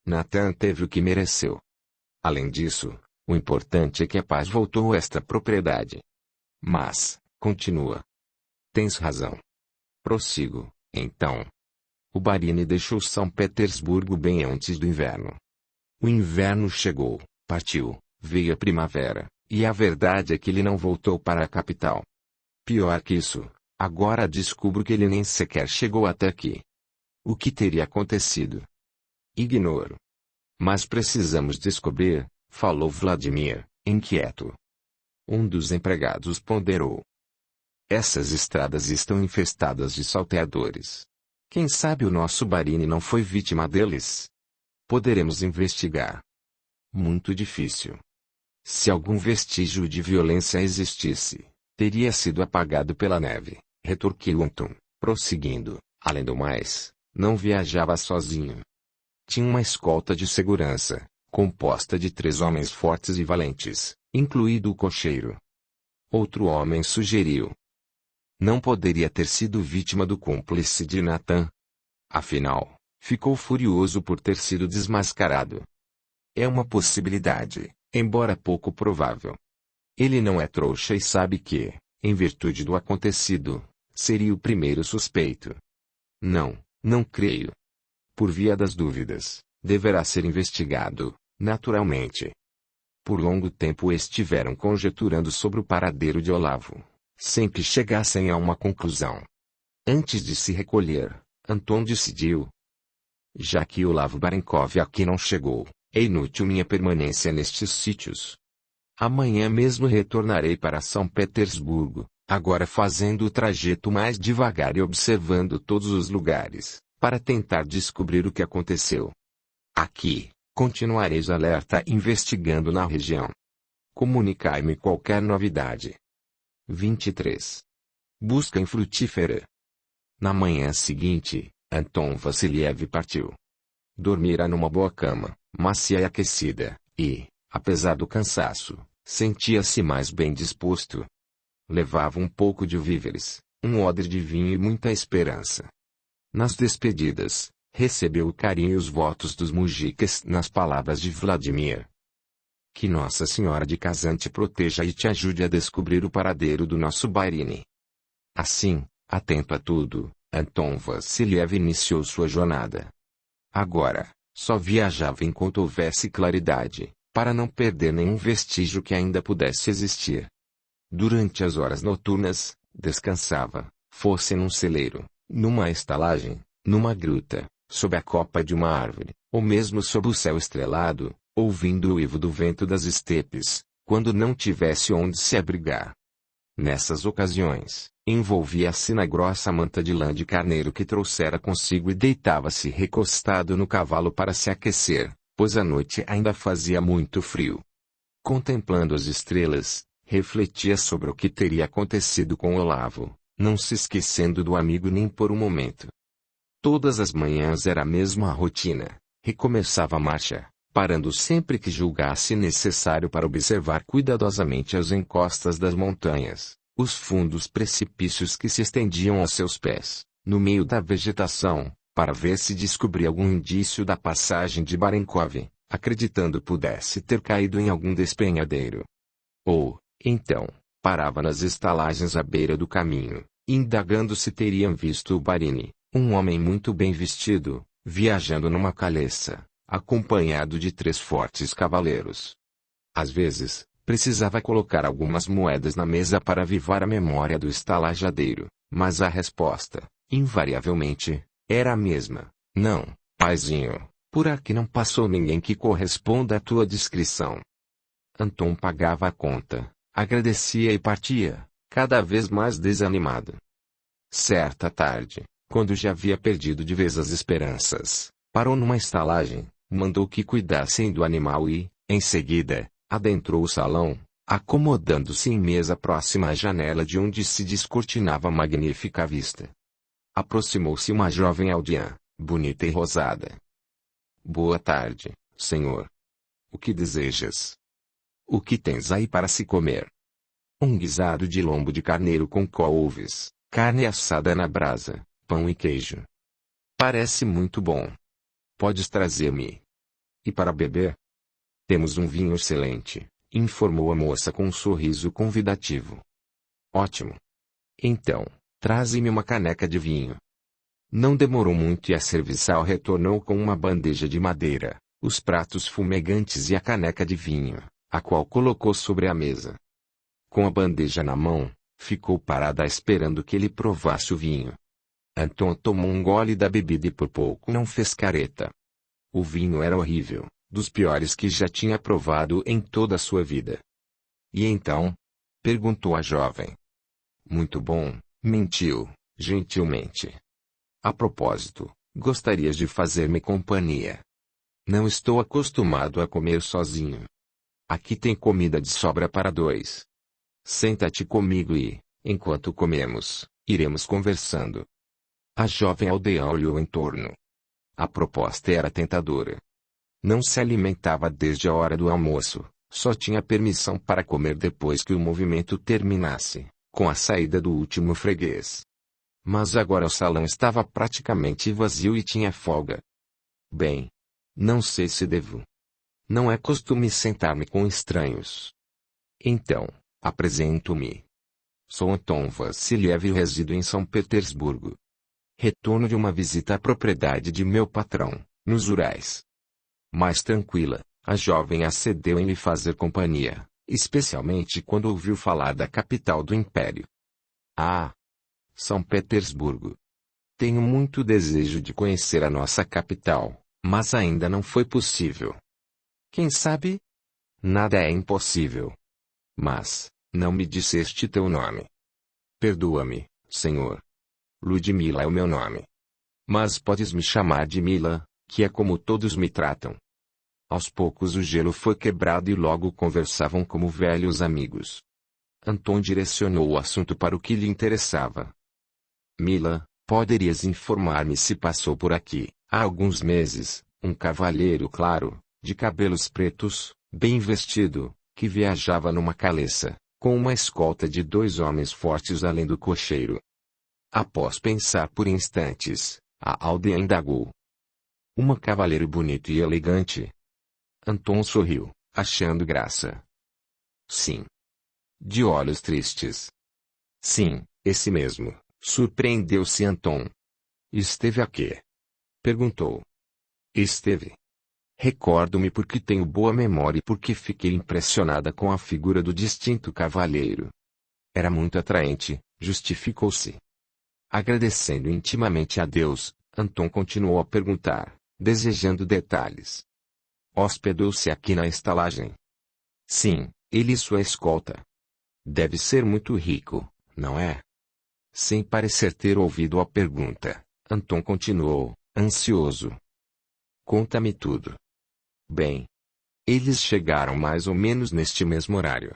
Speaker 1: Natan teve o que mereceu. Além disso, o importante é que a paz voltou a esta propriedade. Mas, continua. Tens razão. Prossigo, então. O Barini deixou São Petersburgo bem antes do inverno. O inverno chegou, partiu, veio a primavera, e a verdade é que ele não voltou para a capital. Pior que isso, agora descubro que ele nem sequer chegou até aqui. O que teria acontecido? Ignoro. Mas precisamos descobrir, falou Vladimir, inquieto. Um dos empregados ponderou. Essas estradas estão infestadas de salteadores. Quem sabe o nosso Barini não foi vítima deles? Poderemos investigar. Muito difícil. Se algum vestígio de violência existisse, teria sido apagado pela neve, retorquiu Anton, prosseguindo. Além do mais, não viajava sozinho. Tinha uma escolta de segurança, composta de 3 homens fortes e valentes, incluído o cocheiro. Outro homem sugeriu. Não poderia ter sido vítima do cúmplice de Nathan. Afinal, ficou furioso por ter sido desmascarado. É uma possibilidade, embora pouco provável. Ele não é trouxa e sabe que, em virtude do acontecido, seria o primeiro suspeito. Não creio. Por via das dúvidas, deverá ser investigado, naturalmente. Por longo tempo estiveram conjecturando sobre o paradeiro de Olavo, sem que chegassem a uma conclusão. Antes de se recolher, Anton decidiu. Já que Olavo Barenkov aqui não chegou, é inútil minha permanência nestes sítios. Amanhã mesmo retornarei para São Petersburgo, agora fazendo o trajeto mais devagar e observando todos os lugares, para tentar descobrir o que aconteceu. Aqui, continuareis alerta investigando na região. Comunicai-me qualquer novidade. 23. Busca infrutífera. Na manhã seguinte, Anton Vassiliev partiu. Dormira numa boa cama, macia e aquecida, e, apesar do cansaço, sentia-se mais bem disposto. Levava um pouco de víveres, um odre de vinho e muita esperança. Nas despedidas, recebeu o carinho e os votos dos mujicas nas palavras de Vladimir. Que Nossa Senhora de Kazan te proteja e te ajude a descobrir o paradeiro do nosso Bairini. Assim, atento a tudo, Anton Vassiliev iniciou sua jornada. Agora, só viajava enquanto houvesse claridade, para não perder nenhum vestígio que ainda pudesse existir. Durante as horas noturnas, descansava, fosse num celeiro, numa estalagem, numa gruta, sob a copa de uma árvore, ou mesmo sob o céu estrelado, ouvindo o uivo do vento das estepes, quando não tivesse onde se abrigar. Nessas ocasiões, envolvia-se na grossa manta de lã de carneiro que trouxera consigo e deitava-se recostado no cavalo para se aquecer, pois a noite ainda fazia muito frio. Contemplando as estrelas, refletia sobre o que teria acontecido com Olavo, não se esquecendo do amigo nem por um momento. Todas as manhãs era a mesma rotina, recomeçava a marcha, parando sempre que julgasse necessário para observar cuidadosamente as encostas das montanhas, os fundos precipícios que se estendiam aos seus pés, no meio da vegetação, para ver se descobria algum indício da passagem de Barenkov, acreditando pudesse ter caído em algum despenhadeiro. Ou, então, parava nas estalagens à beira do caminho, indagando se teriam visto o Barini, um homem muito bem vestido, viajando numa caleça, acompanhado de 3 fortes cavaleiros. Às vezes, precisava colocar algumas moedas na mesa para avivar a memória do estalajadeiro, mas a resposta, invariavelmente, era a mesma: não, paizinho, por aqui não passou ninguém que corresponda à tua descrição. Anton pagava a conta, agradecia e partia, cada vez mais desanimado. Certa tarde, quando já havia perdido de vez as esperanças, parou numa estalagem, mandou que cuidassem do animal e, em seguida, adentrou o salão, acomodando-se em mesa próxima à janela de onde se descortinava a magnífica vista. Aproximou-se uma jovem aldeã, bonita e rosada. Boa tarde, senhor. O que desejas? O que tens aí para se comer? Um guisado de lombo de carneiro com couves, carne assada na brasa, pão e queijo. Parece muito bom. Podes trazer-me. E para beber? Temos um vinho excelente, informou a moça com um sorriso convidativo. Ótimo. Então, traze-me uma caneca de vinho. Não demorou muito e a serviçal retornou com uma bandeja de madeira, os pratos fumegantes e a caneca de vinho, a qual colocou sobre a mesa. Com a bandeja na mão, ficou parada esperando que ele provasse o vinho. Anton tomou um gole da bebida e por pouco não fez careta. O vinho era horrível, dos piores que já tinha provado em toda a sua vida. E então? Perguntou a jovem. Muito bom, mentiu, gentilmente. A propósito, gostarias de fazer-me companhia? Não estou acostumado a comer sozinho. Aqui tem comida de sobra para dois. Senta-te comigo e, enquanto comemos, iremos conversando. A jovem aldeã olhou em torno. A proposta era tentadora. Não se alimentava desde a hora do almoço, só tinha permissão para comer depois que o movimento terminasse, com a saída do último freguês. Mas agora o salão estava praticamente vazio e tinha folga. Bem, não sei se devo. Não é costume sentar-me com estranhos. Então, apresento-me. Sou Anton Vassiliev e resido em São Petersburgo. Retorno de uma visita à propriedade de meu patrão, nos Urais. Mais tranquila, a jovem acedeu em lhe fazer companhia, especialmente quando ouviu falar da capital do império. Ah! São Petersburgo. Tenho muito desejo de conhecer a nossa capital, mas ainda não foi possível. Quem sabe? Nada é impossível. Mas, não me disseste teu nome. Perdoa-me, senhor. Ludmila é o meu nome. Mas podes me chamar de Mila, que é como todos me tratam. Aos poucos o gelo foi quebrado e logo conversavam como velhos amigos. Anton direcionou o assunto para o que lhe interessava. Mila, poderias informar-me se passou por aqui, há alguns meses, um cavalheiro claro, de cabelos pretos, bem vestido, que viajava numa caleça, com uma escolta de 2 homens fortes além do cocheiro. Após pensar por instantes, a aldeã indagou. Cavaleiro bonito e elegante? Anton sorriu, achando graça. Sim. De olhos tristes. Sim, esse mesmo, surpreendeu-se Anton. Esteve aqui? Perguntou. Esteve. Recordo-me porque tenho boa memória e porque fiquei impressionada com a figura do distinto cavalheiro. Era muito atraente, justificou-se. Agradecendo intimamente a Deus, Anton continuou a perguntar, desejando detalhes. Hospedou-se aqui na estalagem? Sim, ele e sua escolta. Deve ser muito rico, não é? Sem parecer ter ouvido a pergunta, Anton continuou, ansioso. Conta-me tudo. Bem. Eles chegaram mais ou menos neste mesmo horário.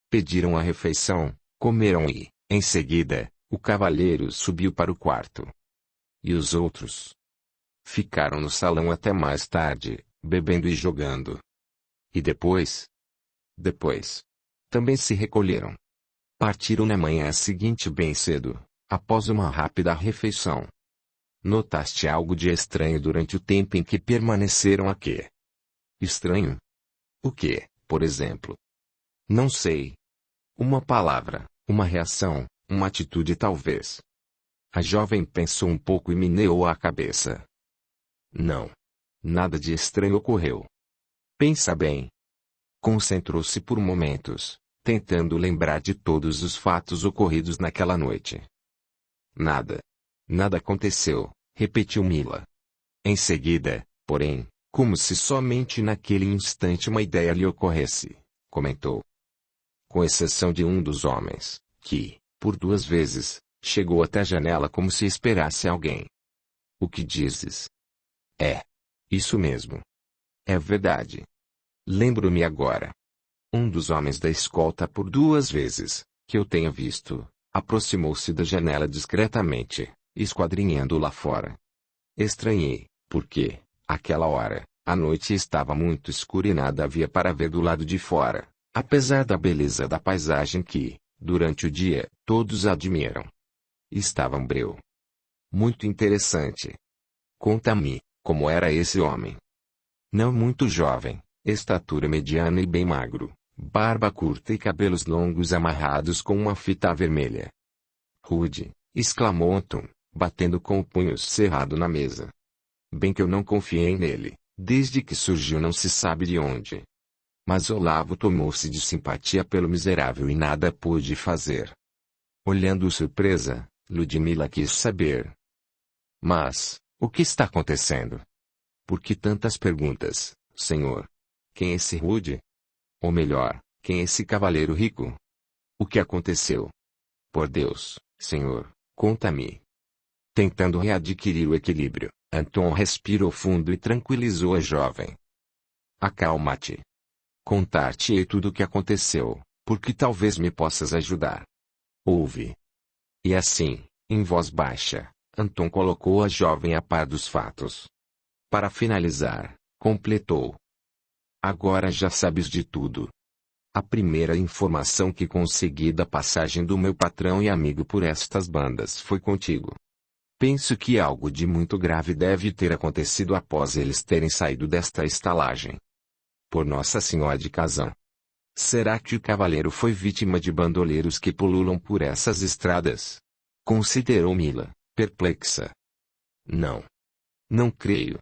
Speaker 1: Pediram a refeição, comeram e, em seguida, o cavalheiro subiu para o quarto. E os outros? Ficaram no salão até mais tarde, bebendo e jogando. E depois? Depois. Também se recolheram. Partiram na manhã seguinte bem cedo, após uma rápida refeição. Notaste algo de estranho durante o tempo em que permaneceram aqui? Estranho? O que, por exemplo? Não sei. Uma palavra, uma reação, uma atitude talvez. A jovem pensou um pouco e meneou a cabeça. Não. Nada de estranho ocorreu. Pensa bem. Concentrou-se por momentos, tentando lembrar de todos os fatos ocorridos naquela noite. Nada. Nada aconteceu, repetiu Mila. Em seguida, porém, como se somente naquele instante uma ideia lhe ocorresse, comentou. Com exceção de um dos homens, que, por 2 vezes, chegou até a janela como se esperasse alguém. O que dizes? É. Isso mesmo. É verdade. Lembro-me agora. Um dos homens da escolta por 2 vezes, que eu tenha visto, aproximou-se da janela discretamente, esquadrinhando lá fora. Estranhei, porque, àquela hora, a noite estava muito escura e nada havia para ver do lado de fora, apesar da beleza da paisagem que, durante o dia, todos admiram. Estava breu. Muito interessante. Conta-me, como era esse homem? Não muito jovem, estatura mediana e bem magro, barba curta e cabelos longos amarrados com uma fita vermelha. Rude, exclamou Anton, batendo com o punho cerrado na mesa. Bem que eu não confiei nele, desde que surgiu não se sabe de onde. Mas Olavo tomou-se de simpatia pelo miserável e nada pôde fazer. Olhando surpresa, Ludmila quis saber. Mas, o que está acontecendo? Por que tantas perguntas, senhor? Quem é esse rude? Ou melhor, quem é esse cavaleiro rico? O que aconteceu? Por Deus, senhor, conta-me. Tentando readquirir o equilíbrio, Anton respirou fundo e tranquilizou a jovem. Acalma-te. Contar-te-ei tudo o que aconteceu, porque talvez me possas ajudar. Ouve. E assim, em voz baixa, Anton colocou a jovem a par dos fatos. Para finalizar, completou. Agora já sabes de tudo. A primeira informação que consegui da passagem do meu patrão e amigo por estas bandas foi contigo. Penso que algo de muito grave deve ter acontecido após eles terem saído desta estalagem. Por Nossa Senhora de Kazan. Será que o cavaleiro foi vítima de bandoleiros que pululam por essas estradas? Considerou Mila, perplexa. Não. Não creio.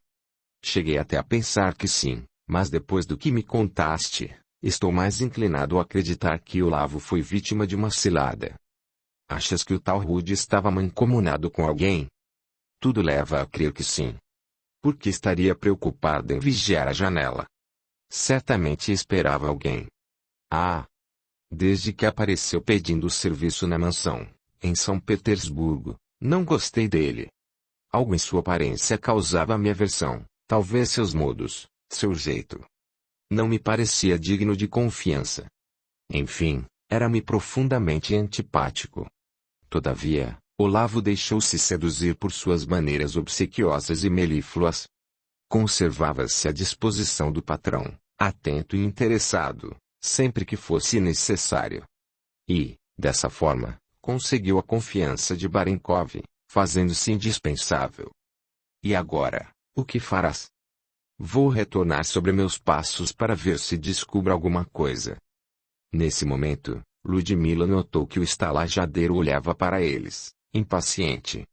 Speaker 1: Cheguei até a pensar que sim, mas depois do que me contaste, estou mais inclinado a acreditar que Olavo foi vítima de uma cilada. Achas que o tal Rude estava mancomunado com alguém? Tudo leva a crer que sim. Por que estaria preocupado em vigiar a janela? Certamente esperava alguém. Ah! Desde que apareceu pedindo serviço na mansão, em São Petersburgo, não gostei dele. Algo em sua aparência causava-me aversão, talvez seus modos, seu jeito. Não me parecia digno de confiança. Enfim, era-me profundamente antipático. Todavia, Olavo deixou-se seduzir por suas maneiras obsequiosas e melífluas. Conservava-se à disposição do patrão, atento e interessado, sempre que fosse necessário. E, dessa forma, conseguiu a confiança de Barenkov, fazendo-se indispensável. E agora, o que farás? Vou retornar sobre meus passos para ver se descubro alguma coisa. Nesse momento, Ludmila notou que o estalajadeiro olhava para eles, impaciente.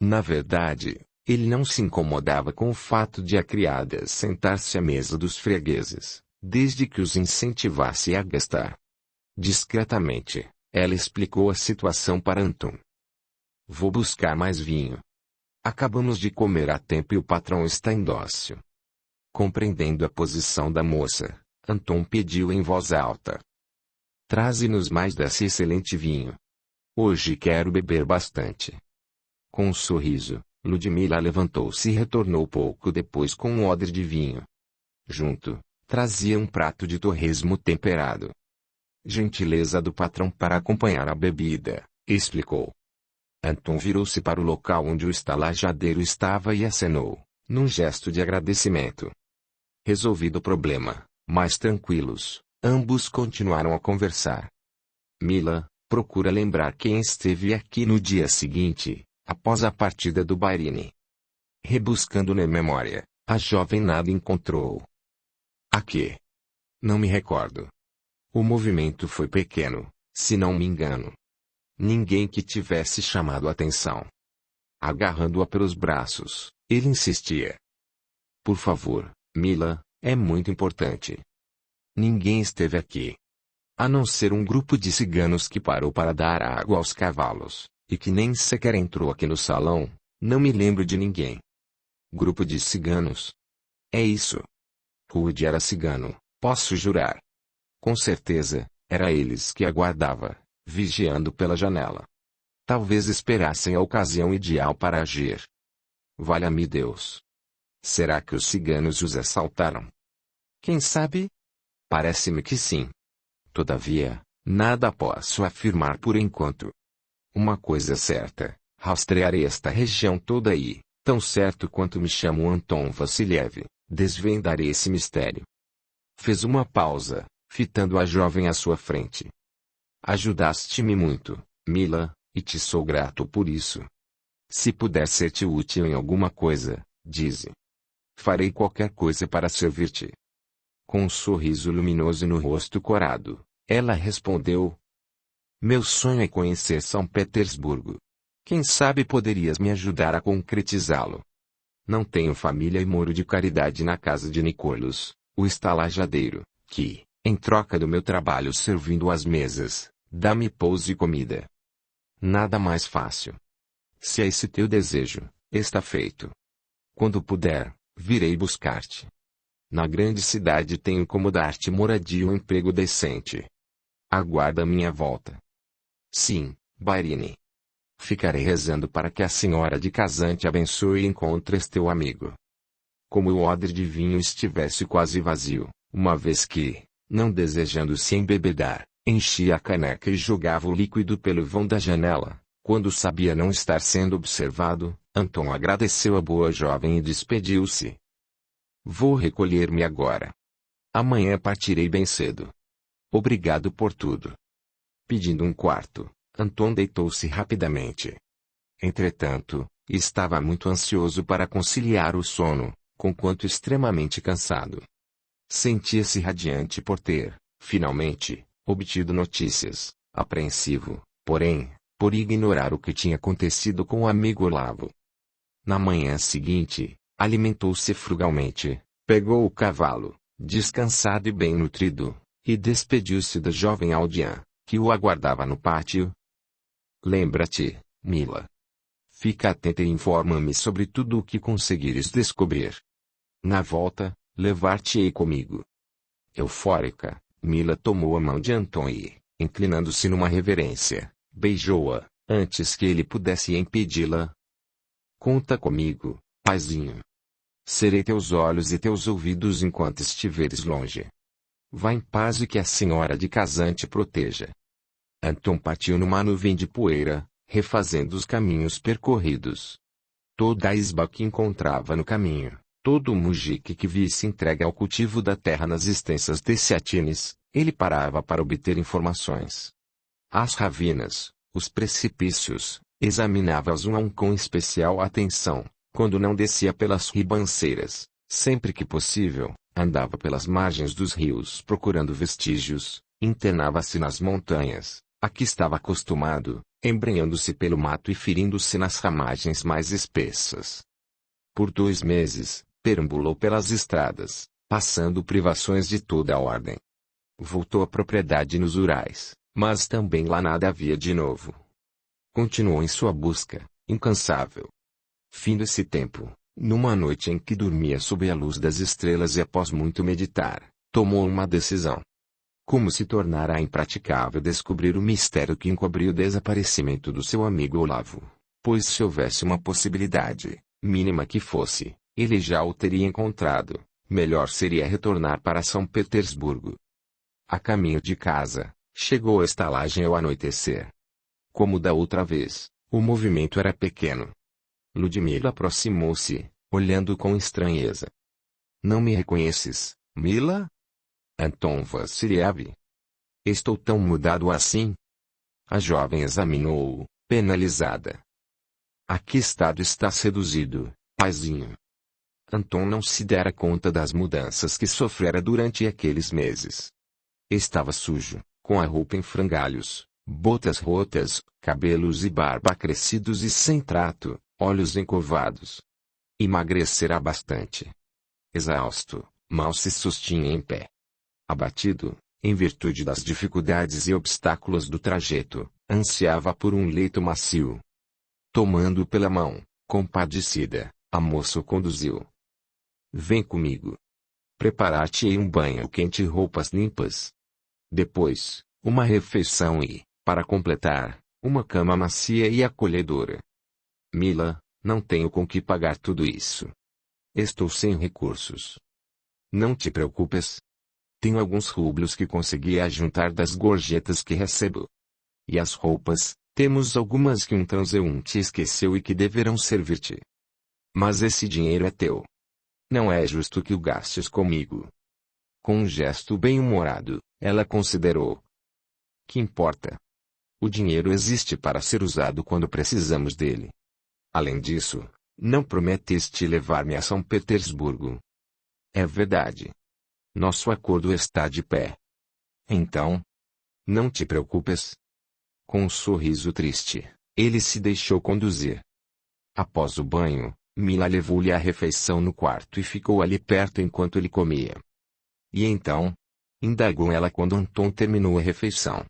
Speaker 1: Na verdade, ele não se incomodava com o fato de a criada sentar-se à mesa dos fregueses, desde que os incentivasse a gastar. Discretamente, ela explicou a situação para Anton. Vou buscar mais vinho. Acabamos de comer a tempo e o patrão está indócil. Compreendendo a posição da moça, Anton pediu em voz alta. Traze-nos mais desse excelente vinho. Hoje quero beber bastante. Com um sorriso, Ludmila levantou-se e retornou pouco depois com um odre de vinho. Junto, trazia um prato de torresmo temperado. Gentileza do patrão para acompanhar a bebida, explicou. Anton virou-se para o local onde o estalajadeiro estava e acenou, num gesto de agradecimento. Resolvido o problema, mais tranquilos, ambos continuaram a conversar. Mila, procura lembrar quem esteve aqui no dia seguinte, após a partida do Bairini. Rebuscando na memória, a jovem nada encontrou. A quê? Não me recordo. O movimento foi pequeno, se não me engano. Ninguém que tivesse chamado a atenção. Agarrando-a pelos braços, ele insistia. Por favor, Mila, é muito importante. Ninguém esteve aqui. A não ser um grupo de ciganos que parou para dar água aos cavalos, e que nem sequer entrou aqui no salão, não me lembro de ninguém. Grupo de ciganos? É isso. Rude era cigano, posso jurar. Com certeza, era eles que aguardava, vigiando pela janela. Talvez esperassem a ocasião ideal para agir. Valha-me Deus. Será que os ciganos os assaltaram? Quem sabe? Parece-me que sim. Todavia, nada posso afirmar por enquanto. Uma coisa é certa, rastrearei esta região toda e, tão certo quanto me chamo Anton Vassiliev, desvendarei esse mistério. Fez uma pausa, fitando a jovem à sua frente. Ajudaste-me muito, Mila, e te sou grato por isso. Se puder ser-te útil em alguma coisa, dize. Farei qualquer coisa para servir-te. Com um sorriso luminoso no rosto corado, ela respondeu. Meu sonho é conhecer São Petersburgo. Quem sabe poderias me ajudar a concretizá-lo. Não tenho família e moro de caridade na casa de Nicolos, o estalajadeiro, que, em troca do meu trabalho servindo às mesas, dá-me pouso e comida. Nada mais fácil. Se é esse teu desejo, está feito. Quando puder, virei buscar-te. Na grande cidade tenho como dar-te moradia e um emprego decente. Aguarda minha volta. Sim, Bairini. Ficarei rezando para que a senhora de Casante abençoe e encontres teu amigo. Como o odre de vinho estivesse quase vazio, uma vez que, não desejando se embebedar, enchia a caneca e jogava o líquido pelo vão da janela, quando sabia não estar sendo observado, Anton agradeceu a boa jovem e despediu-se. Vou recolher-me agora. Amanhã partirei bem cedo. Obrigado por tudo. Pedindo um quarto, Anton deitou-se rapidamente. Entretanto, estava muito ansioso para conciliar o sono, conquanto extremamente cansado. Sentia-se radiante por ter, finalmente, obtido notícias, apreensivo, porém, por ignorar o que tinha acontecido com o amigo Olavo. Na manhã seguinte, alimentou-se frugalmente, pegou o cavalo, descansado e bem nutrido, e despediu-se da jovem aldeã, que o aguardava no pátio. Lembra-te, Mila. Fica atenta e informa-me sobre tudo o que conseguires descobrir. Na volta, levar-te-ei comigo. Eufórica, Mila tomou a mão de Anton e, inclinando-se numa reverência, beijou-a, antes que ele pudesse impedi-la. Conta comigo, paizinho. Serei teus olhos e teus ouvidos enquanto estiveres longe. Vá em paz e que a senhora de Casante proteja. Anton partiu numa nuvem de poeira, refazendo os caminhos percorridos. Toda a isba que encontrava no caminho, todo o mujique que visse entregue ao cultivo da terra nas extensas Tessiatines, ele parava para obter informações. As ravinas, os precipícios, examinava-os um a um com especial atenção, quando não descia pelas ribanceiras, sempre que possível, andava pelas margens dos rios procurando vestígios, internava-se nas montanhas, a que estava acostumado, embrenhando-se pelo mato e ferindo-se nas ramagens mais espessas. Por 2 meses, perambulou pelas estradas, passando privações de toda a ordem. Voltou à propriedade nos Urais, mas também lá nada havia de novo. Continuou em sua busca, incansável. Findo esse tempo, numa noite em que dormia sob a luz das estrelas e após muito meditar, tomou uma decisão. Como se tornara impraticável descobrir o mistério que encobria o desaparecimento do seu amigo Olavo, pois se houvesse uma possibilidade, mínima que fosse, ele já o teria encontrado, melhor seria retornar para São Petersburgo. A caminho de casa, chegou à estalagem ao anoitecer. Como da outra vez, o movimento era pequeno. Ludmila aproximou-se, olhando com estranheza. Não me reconheces, Mila? Anton Vassiliev. Estou tão mudado assim? A jovem examinou-o, penalizada. A que estado estás reduzido, paizinho? Anton não se dera conta das mudanças que sofrera durante aqueles meses. Estava sujo, com a roupa em frangalhos, botas rotas, cabelos e barba crescidos e sem trato, olhos encovados. Emagrecera bastante. Exausto, mal se sustinha em pé. Abatido, em virtude das dificuldades e obstáculos do trajeto, ansiava por um leito macio. Tomando-o pela mão, compadecida, a moça o conduziu. Vem comigo. Preparar-te-ei um banho quente e roupas limpas. Depois, uma refeição e, para completar, uma cama macia e acolhedora. Mila, não tenho com que pagar tudo isso. Estou sem recursos. Não te preocupes. Tenho alguns rublos que consegui ajuntar das gorjetas que recebo. E as roupas, temos algumas que um transeunte esqueceu e que deverão servir-te. Mas esse dinheiro é teu. Não é justo que o gastes comigo. Com um gesto bem-humorado, ela considerou. Que importa? O dinheiro existe para ser usado quando precisamos dele. Além disso, não prometeste levar-me a São Petersburgo. É verdade. Nosso acordo está de pé. Então, não te preocupes. Com um sorriso triste, ele se deixou conduzir. Após o banho, Mila levou-lhe a refeição no quarto e ficou ali perto enquanto ele comia. E então? Indagou ela quando Anton terminou a refeição.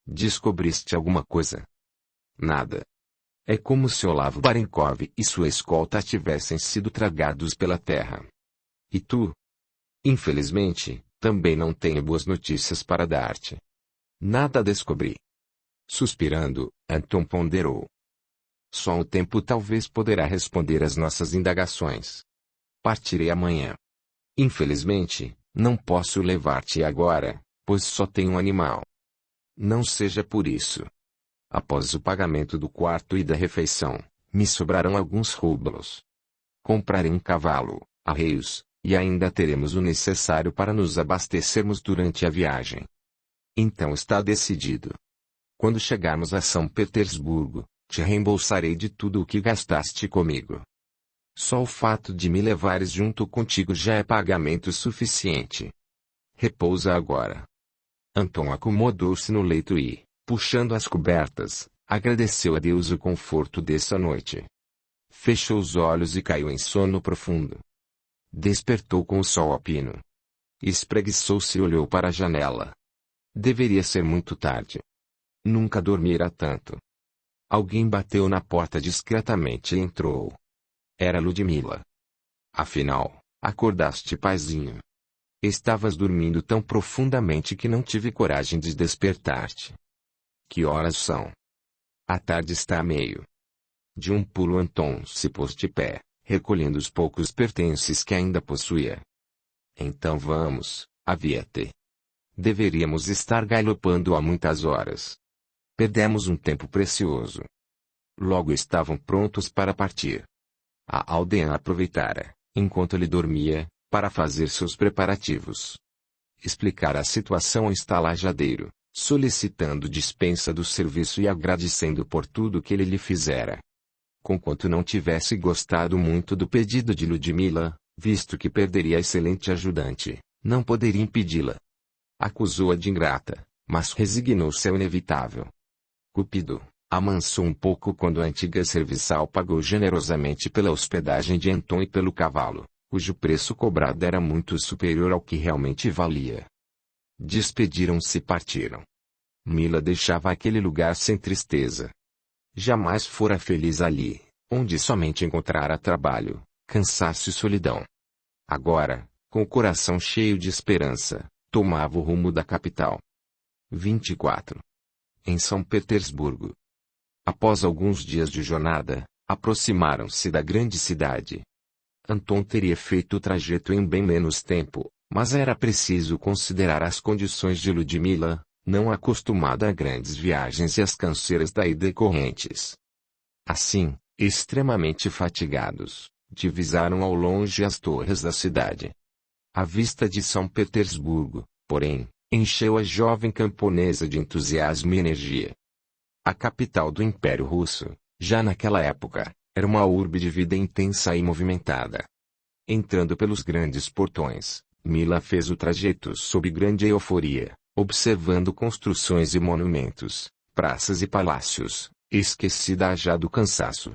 Speaker 1: Descobriste alguma coisa? Nada. É como se Olavo Barenkov e sua escolta tivessem sido tragados pela terra. E tu? Infelizmente, também não tenho boas notícias para dar-te. Nada descobri. Suspirando, Anton ponderou. Só o tempo talvez poderá responder às nossas indagações. Partirei amanhã. Infelizmente, não posso levar-te agora, pois só tenho um animal. Não seja por isso. Após o pagamento do quarto e da refeição, me sobrarão alguns rublos. Comprarei um cavalo, arreios, e ainda teremos o necessário para nos abastecermos durante a viagem. Então está decidido. Quando chegarmos a São Petersburgo, te reembolsarei de tudo o que gastaste comigo. Só o fato de me levares junto contigo já é pagamento suficiente. Repousa agora. Anton acomodou-se no leito e, puxando as cobertas, agradeceu a Deus o conforto dessa noite. Fechou os olhos e caiu em sono profundo. Despertou com o sol a pino. Espreguiçou-se e olhou para a janela. Deveria ser muito tarde. Nunca dormira tanto. Alguém bateu na porta discretamente e entrou. Era Ludmila. Afinal, acordaste, paizinho? Estavas dormindo tão profundamente que não tive coragem de despertar-te. Que horas são? A tarde está a meio. De um pulo Anton se pôs de pé, recolhendo os poucos pertences que ainda possuía. Então vamos, havia-te. Deveríamos estar galopando há muitas horas. Perdemos um tempo precioso. Logo estavam prontos para partir. A aldeã aproveitara, enquanto ele dormia, para fazer seus preparativos. Explicara a situação ao estalajadeiro, solicitando dispensa do serviço e agradecendo por tudo que ele lhe fizera. Conquanto não tivesse gostado muito do pedido de Ludmila, visto que perderia a excelente ajudante, não poderia impedi-la. Acusou-a de ingrata, mas resignou-se ao inevitável. Cupido amansou um pouco quando a antiga serviçal pagou generosamente pela hospedagem de Anton e pelo cavalo, cujo preço cobrado era muito superior ao que realmente valia. Despediram-se e partiram. Mila deixava aquele lugar sem tristeza. Jamais fora feliz ali, onde somente encontrara trabalho, cansaço e solidão. Agora, com o coração cheio de esperança, tomava o rumo da capital. 24. Em São Petersburgo. Após alguns dias de jornada, aproximaram-se da grande cidade. Anton teria feito o trajeto em bem menos tempo, mas era preciso considerar as condições de Ludmila, não acostumada a grandes viagens e as canseiras daí decorrentes. Assim, extremamente fatigados, divisaram ao longe as torres da cidade. A vista de São Petersburgo, porém, encheu a jovem camponesa de entusiasmo e energia. A capital do Império Russo, já naquela época, era uma urbe de vida intensa e movimentada. Entrando pelos grandes portões, Mila fez o trajeto sob grande euforia, observando construções e monumentos, praças e palácios, esquecida já do cansaço.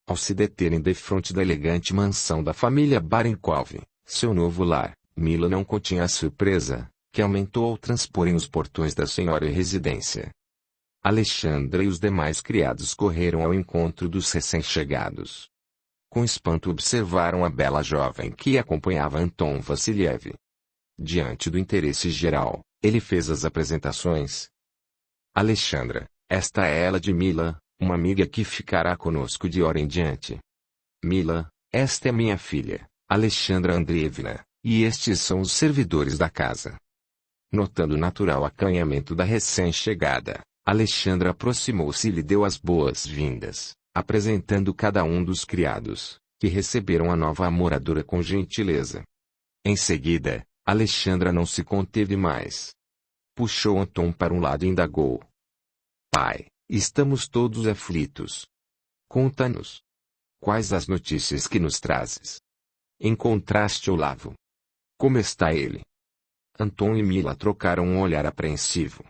Speaker 1: Ao se deterem defronte da elegante mansão da família Barenkov, seu novo lar, Mila não continha a surpresa, que aumentou ao transporem os portões da senhora residência. Alexandra e os demais criados correram ao encontro dos recém-chegados. Com espanto observaram a bela jovem que acompanhava Anton Vassiliev. Diante do interesse geral, ele fez as apresentações. Alexandra, esta é ela de Mila, uma amiga que ficará conosco de hora em diante. Mila, esta é minha filha, Alexandra Andreevna, e estes são os servidores da casa. Notando o natural acanhamento da recém-chegada, Alexandra aproximou-se e lhe deu as boas-vindas, apresentando cada um dos criados, que receberam a nova moradora com gentileza. Em seguida, Alexandra não se conteve mais. Puxou Anton para um lado e indagou. Pai, estamos todos aflitos. Conta-nos. Quais as notícias que nos trazes? Encontraste Olavo? Como está ele? Anton e Mila trocaram um olhar apreensivo.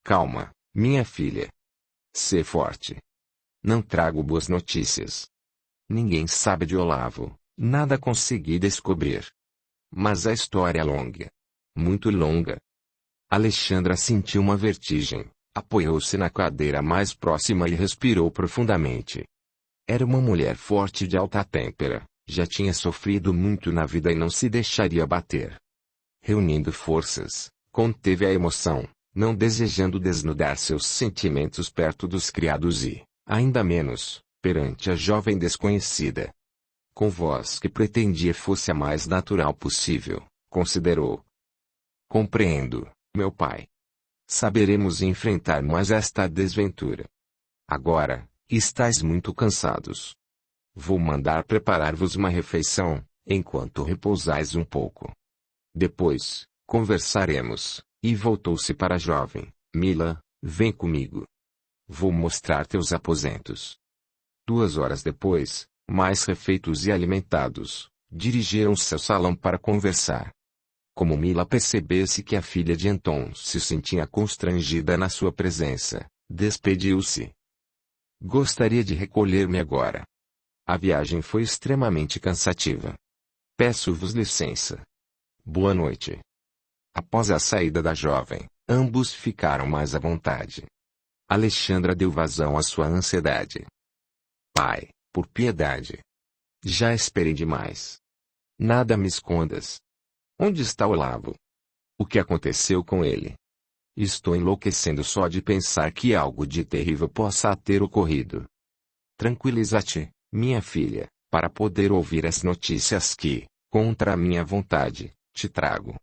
Speaker 1: Calma, minha filha. Sê forte. Não trago boas notícias. Ninguém sabe de Olavo, nada consegui descobrir. Mas a história é longa. Muito longa. Alexandra sentiu uma vertigem, apoiou-se na cadeira mais próxima e respirou profundamente. Era uma mulher forte de alta têmpera, já tinha sofrido muito na vida e não se deixaria abater. Reunindo forças, conteve a emoção, não desejando desnudar seus sentimentos perto dos criados e, Ainda menos, perante a jovem desconhecida. Com voz que pretendia fosse a mais natural possível, considerou. Compreendo, meu pai. Saberemos enfrentar mais esta desventura. Agora, estáis muito cansados. Vou mandar preparar-vos uma refeição, enquanto repousais um pouco. Depois, conversaremos. E voltou-se para a jovem. Mila, vem comigo. Vou mostrar teus aposentos. 2 horas depois, mais refeitos e alimentados, dirigiram-se ao salão para conversar. Como Mila percebesse que a filha de Anton se sentia constrangida na sua presença, despediu-se. Gostaria de recolher-me agora. A viagem foi extremamente cansativa. Peço-vos licença. Boa noite. Após a saída da jovem, ambos ficaram mais à vontade. Alexandra deu vazão à sua ansiedade. Pai, por piedade. Já esperei demais. Nada me escondas. Onde está Olavo? O que aconteceu com ele? Estou enlouquecendo só de pensar que algo de terrível possa ter ocorrido. Tranquiliza-te, minha filha, para poder ouvir as notícias que, contra a minha vontade, te trago.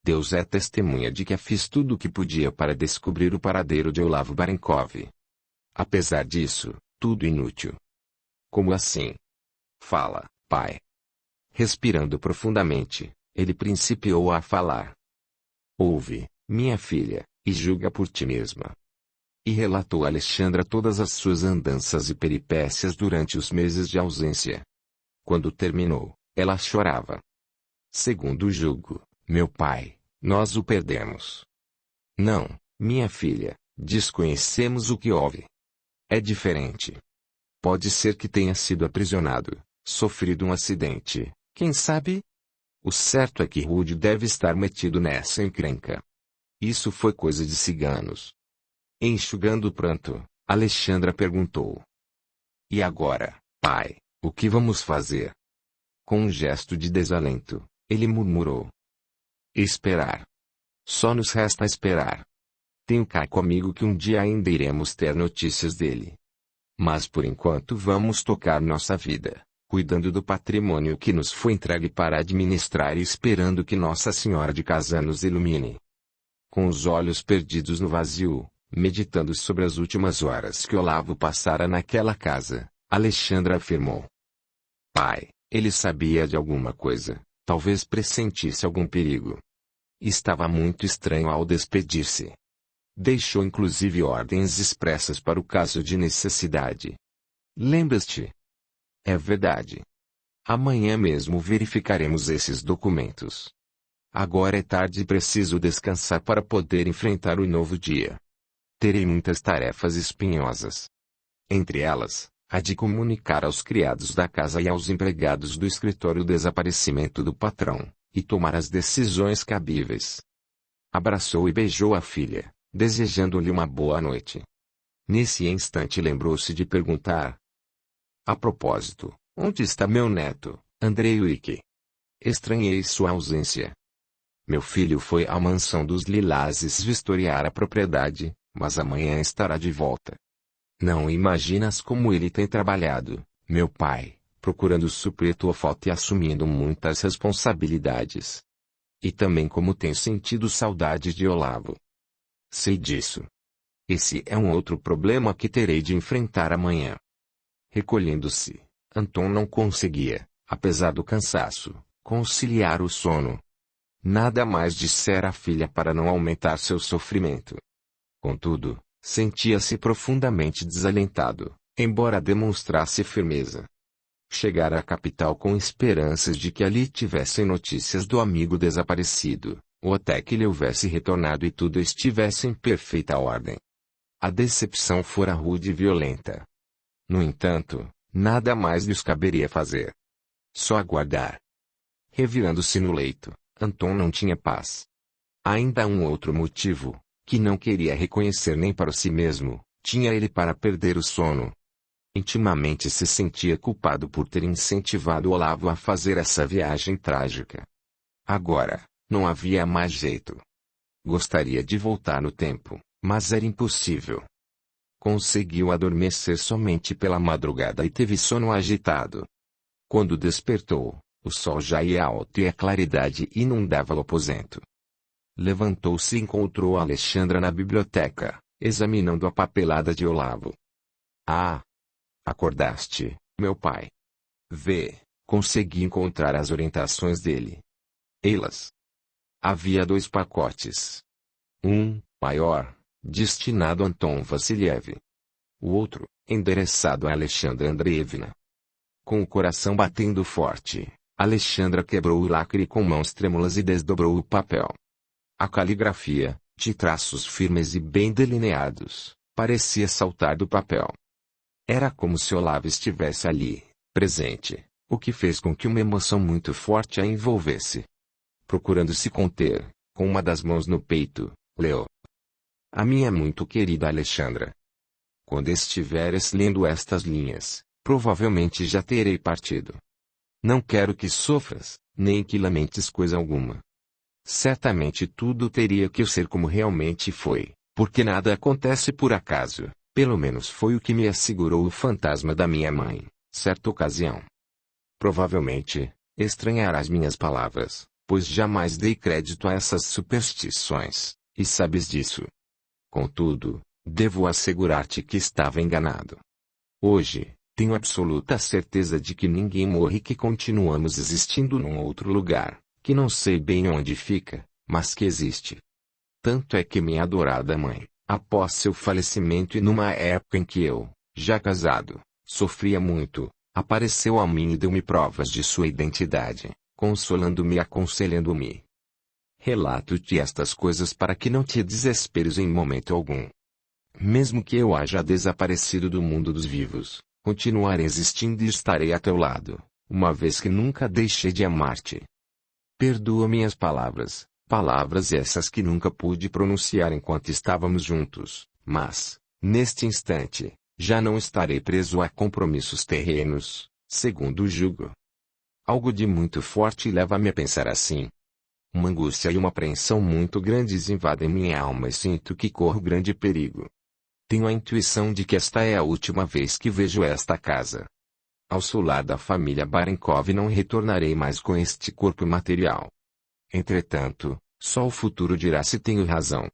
Speaker 1: Deus é testemunha de que fiz tudo o que podia para descobrir o paradeiro de Olavo Barenkov. Apesar disso, tudo inútil. Como assim? Fala, pai. Respirando profundamente, ele principiou a falar. Ouve, minha filha, e julga por ti mesma. E relatou a Alexandra todas as suas andanças e peripécias durante os meses de ausência. Quando terminou, ela chorava. Segundo julgo, meu pai, nós o perdemos. Não, minha filha, desconhecemos o que houve. É diferente. Pode ser que tenha sido aprisionado, sofrido um acidente, quem sabe? O certo é que Rude deve estar metido nessa encrenca. Isso foi coisa de ciganos. Enxugando o pranto, Alexandra perguntou. E agora, pai, o que vamos fazer? Com um gesto de desalento, ele murmurou. Esperar. Só nos resta esperar. Tenho cá comigo que um dia ainda iremos ter notícias dele. Mas por enquanto vamos tocar nossa vida, cuidando do patrimônio que nos foi entregue para administrar e esperando que Nossa Senhora de Cazã nos ilumine. Com os olhos perdidos no vazio, meditando sobre as últimas horas que Olavo passara naquela casa, Alexandra afirmou. Pai, ele sabia de alguma coisa, talvez pressentisse algum perigo. Estava muito estranho ao despedir-se. Deixou inclusive ordens expressas para o caso de necessidade. Lembras-te? É verdade. Amanhã mesmo verificaremos esses documentos. Agora é tarde e preciso descansar para poder enfrentar o novo dia. Terei muitas tarefas espinhosas. Entre elas, a de comunicar aos criados da casa e aos empregados do escritório o desaparecimento do patrão, e tomar as decisões cabíveis. Abraçou e beijou a filha, desejando-lhe uma boa noite. Nesse instante lembrou-se de perguntar. A propósito, onde está meu neto, Andrei Wiki? Estranhei sua ausência. Meu filho foi à mansão dos Lilazes vistoriar a propriedade, mas amanhã estará de volta. Não imaginas como ele tem trabalhado, meu pai, procurando suprir tua falta e assumindo muitas responsabilidades. E também como tenho sentido saudade de Olavo. Sei disso. Esse é um outro problema que terei de enfrentar amanhã. Recolhendo-se, Anton não conseguia, apesar do cansaço, conciliar o sono. Nada mais dissera à filha para não aumentar seu sofrimento. Contudo, sentia-se profundamente desalentado, embora demonstrasse firmeza. Chegara à capital com esperanças de que ali tivessem notícias do amigo desaparecido, ou até que ele houvesse retornado e tudo estivesse em perfeita ordem. A decepção fora rude e violenta. No entanto, nada mais lhes caberia fazer. Só aguardar. Revirando-se no leito, Anton não tinha paz. Ainda há um outro motivo, que não queria reconhecer nem para si mesmo, tinha ele para perder o sono. Intimamente se sentia culpado por ter incentivado Olavo a fazer essa viagem trágica. Agora, não havia mais jeito. Gostaria de voltar no tempo, mas era impossível. Conseguiu adormecer somente pela madrugada e teve sono agitado. Quando despertou, o sol já ia alto e a claridade inundava o aposento. Levantou-se e encontrou Alexandra na biblioteca, examinando a papelada de Olavo. Ah! Acordaste, meu pai. Vê, consegui encontrar as orientações dele. Elas. Havia 2 pacotes. Um, maior, destinado a Anton Vassiliev. O outro, endereçado a Alexandra Andreevna. Com o coração batendo forte, Alexandra quebrou o lacre com mãos trêmulas e desdobrou o papel. A caligrafia, de traços firmes e bem delineados, parecia saltar do papel. Era como se Olavo estivesse ali, presente, o que fez com que uma emoção muito forte a envolvesse. Procurando se conter, com uma das mãos no peito, leu: A minha muito querida Alexandra. Quando estiveres lendo estas linhas, provavelmente já terei partido. Não quero que sofras, nem que lamentes coisa alguma. Certamente tudo teria que ser como realmente foi, porque nada acontece por acaso, pelo menos foi o que me assegurou o fantasma da minha mãe, certa ocasião. Provavelmente, estranharás minhas palavras, pois jamais dei crédito a essas superstições, e sabes disso. Contudo, devo assegurar-te que estava enganado. Hoje, tenho absoluta certeza de que ninguém morre e que continuamos existindo num outro lugar, que não sei bem onde fica, mas que existe. Tanto é que minha adorada mãe, após seu falecimento e numa época em que eu, já casado, sofria muito, apareceu a mim e deu-me provas de sua identidade, consolando-me e aconselhando-me. Relato-te estas coisas para que não te desesperes em momento algum. Mesmo que eu haja desaparecido do mundo dos vivos, continuarei existindo e estarei a teu lado, uma vez que nunca deixei de amar-te. Perdoa minhas palavras, palavras essas que nunca pude pronunciar enquanto estávamos juntos, mas, neste instante, já não estarei preso a compromissos terrenos, segundo o jugo. Algo de muito forte leva-me a pensar assim. Uma angústia e uma apreensão muito grandes invadem minha alma e sinto que corro grande perigo. Tenho a intuição de que esta é a última vez que vejo esta casa. Ao solar da família Barenkov não retornarei mais com este corpo material. Entretanto, só o futuro dirá se tenho razão.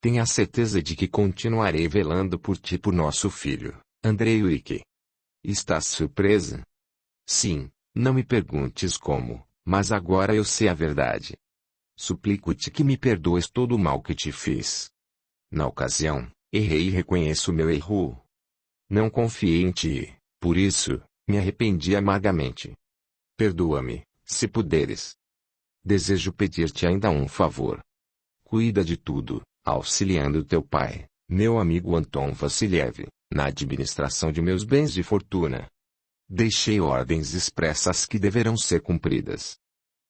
Speaker 1: Tenho a certeza de que continuarei velando por ti e por nosso filho, Andrei Urique. Estás surpresa? Sim, não me perguntes como, mas agora eu sei a verdade. Suplico-te que me perdoes todo o mal que te fiz. Na ocasião, errei e reconheço meu erro. Não confiei em ti, por isso, me arrependi amargamente. Perdoa-me, se puderes. Desejo pedir-te ainda um favor. Cuida de tudo, auxiliando teu pai, meu amigo Anton Vassiliev, na administração de meus bens de fortuna. Deixei ordens expressas que deverão ser cumpridas.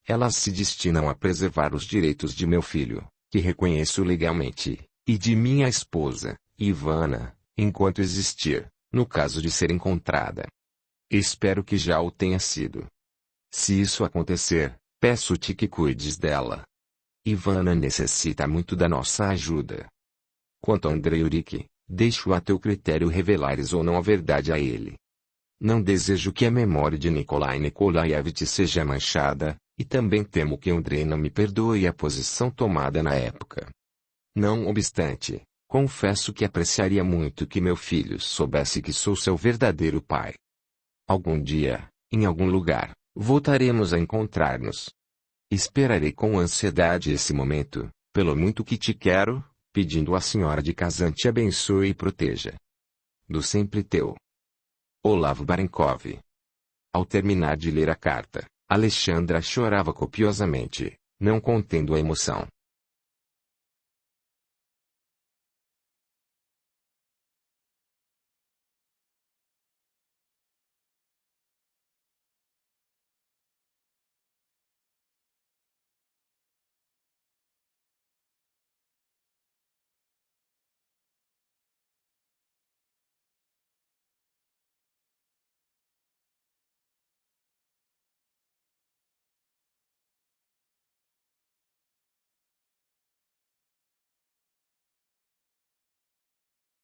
Speaker 1: Elas se destinam a preservar os direitos de meu filho, que reconheço legalmente, e de minha esposa, Ivana, enquanto existir, no caso de ser encontrada. Espero que já o tenha sido. Se isso acontecer, peço-te que cuides dela. Ivana necessita muito da nossa ajuda. Quanto a Andrei Urique, deixo a teu critério revelares ou não a verdade a ele. Não desejo que a memória de Nikolai Nikolaevich seja manchada, e também temo que Andrei não me perdoe a posição tomada na época. Não obstante, confesso que apreciaria muito que meu filho soubesse que sou seu verdadeiro pai. Algum dia, em algum lugar, voltaremos a encontrar-nos. Esperarei com ansiedade esse momento, pelo muito que te quero, pedindo à senhora de Kazan te abençoe e proteja. Do sempre teu Olavo Barenkov. Ao terminar de ler a carta, Alexandra chorava copiosamente, não contendo a emoção.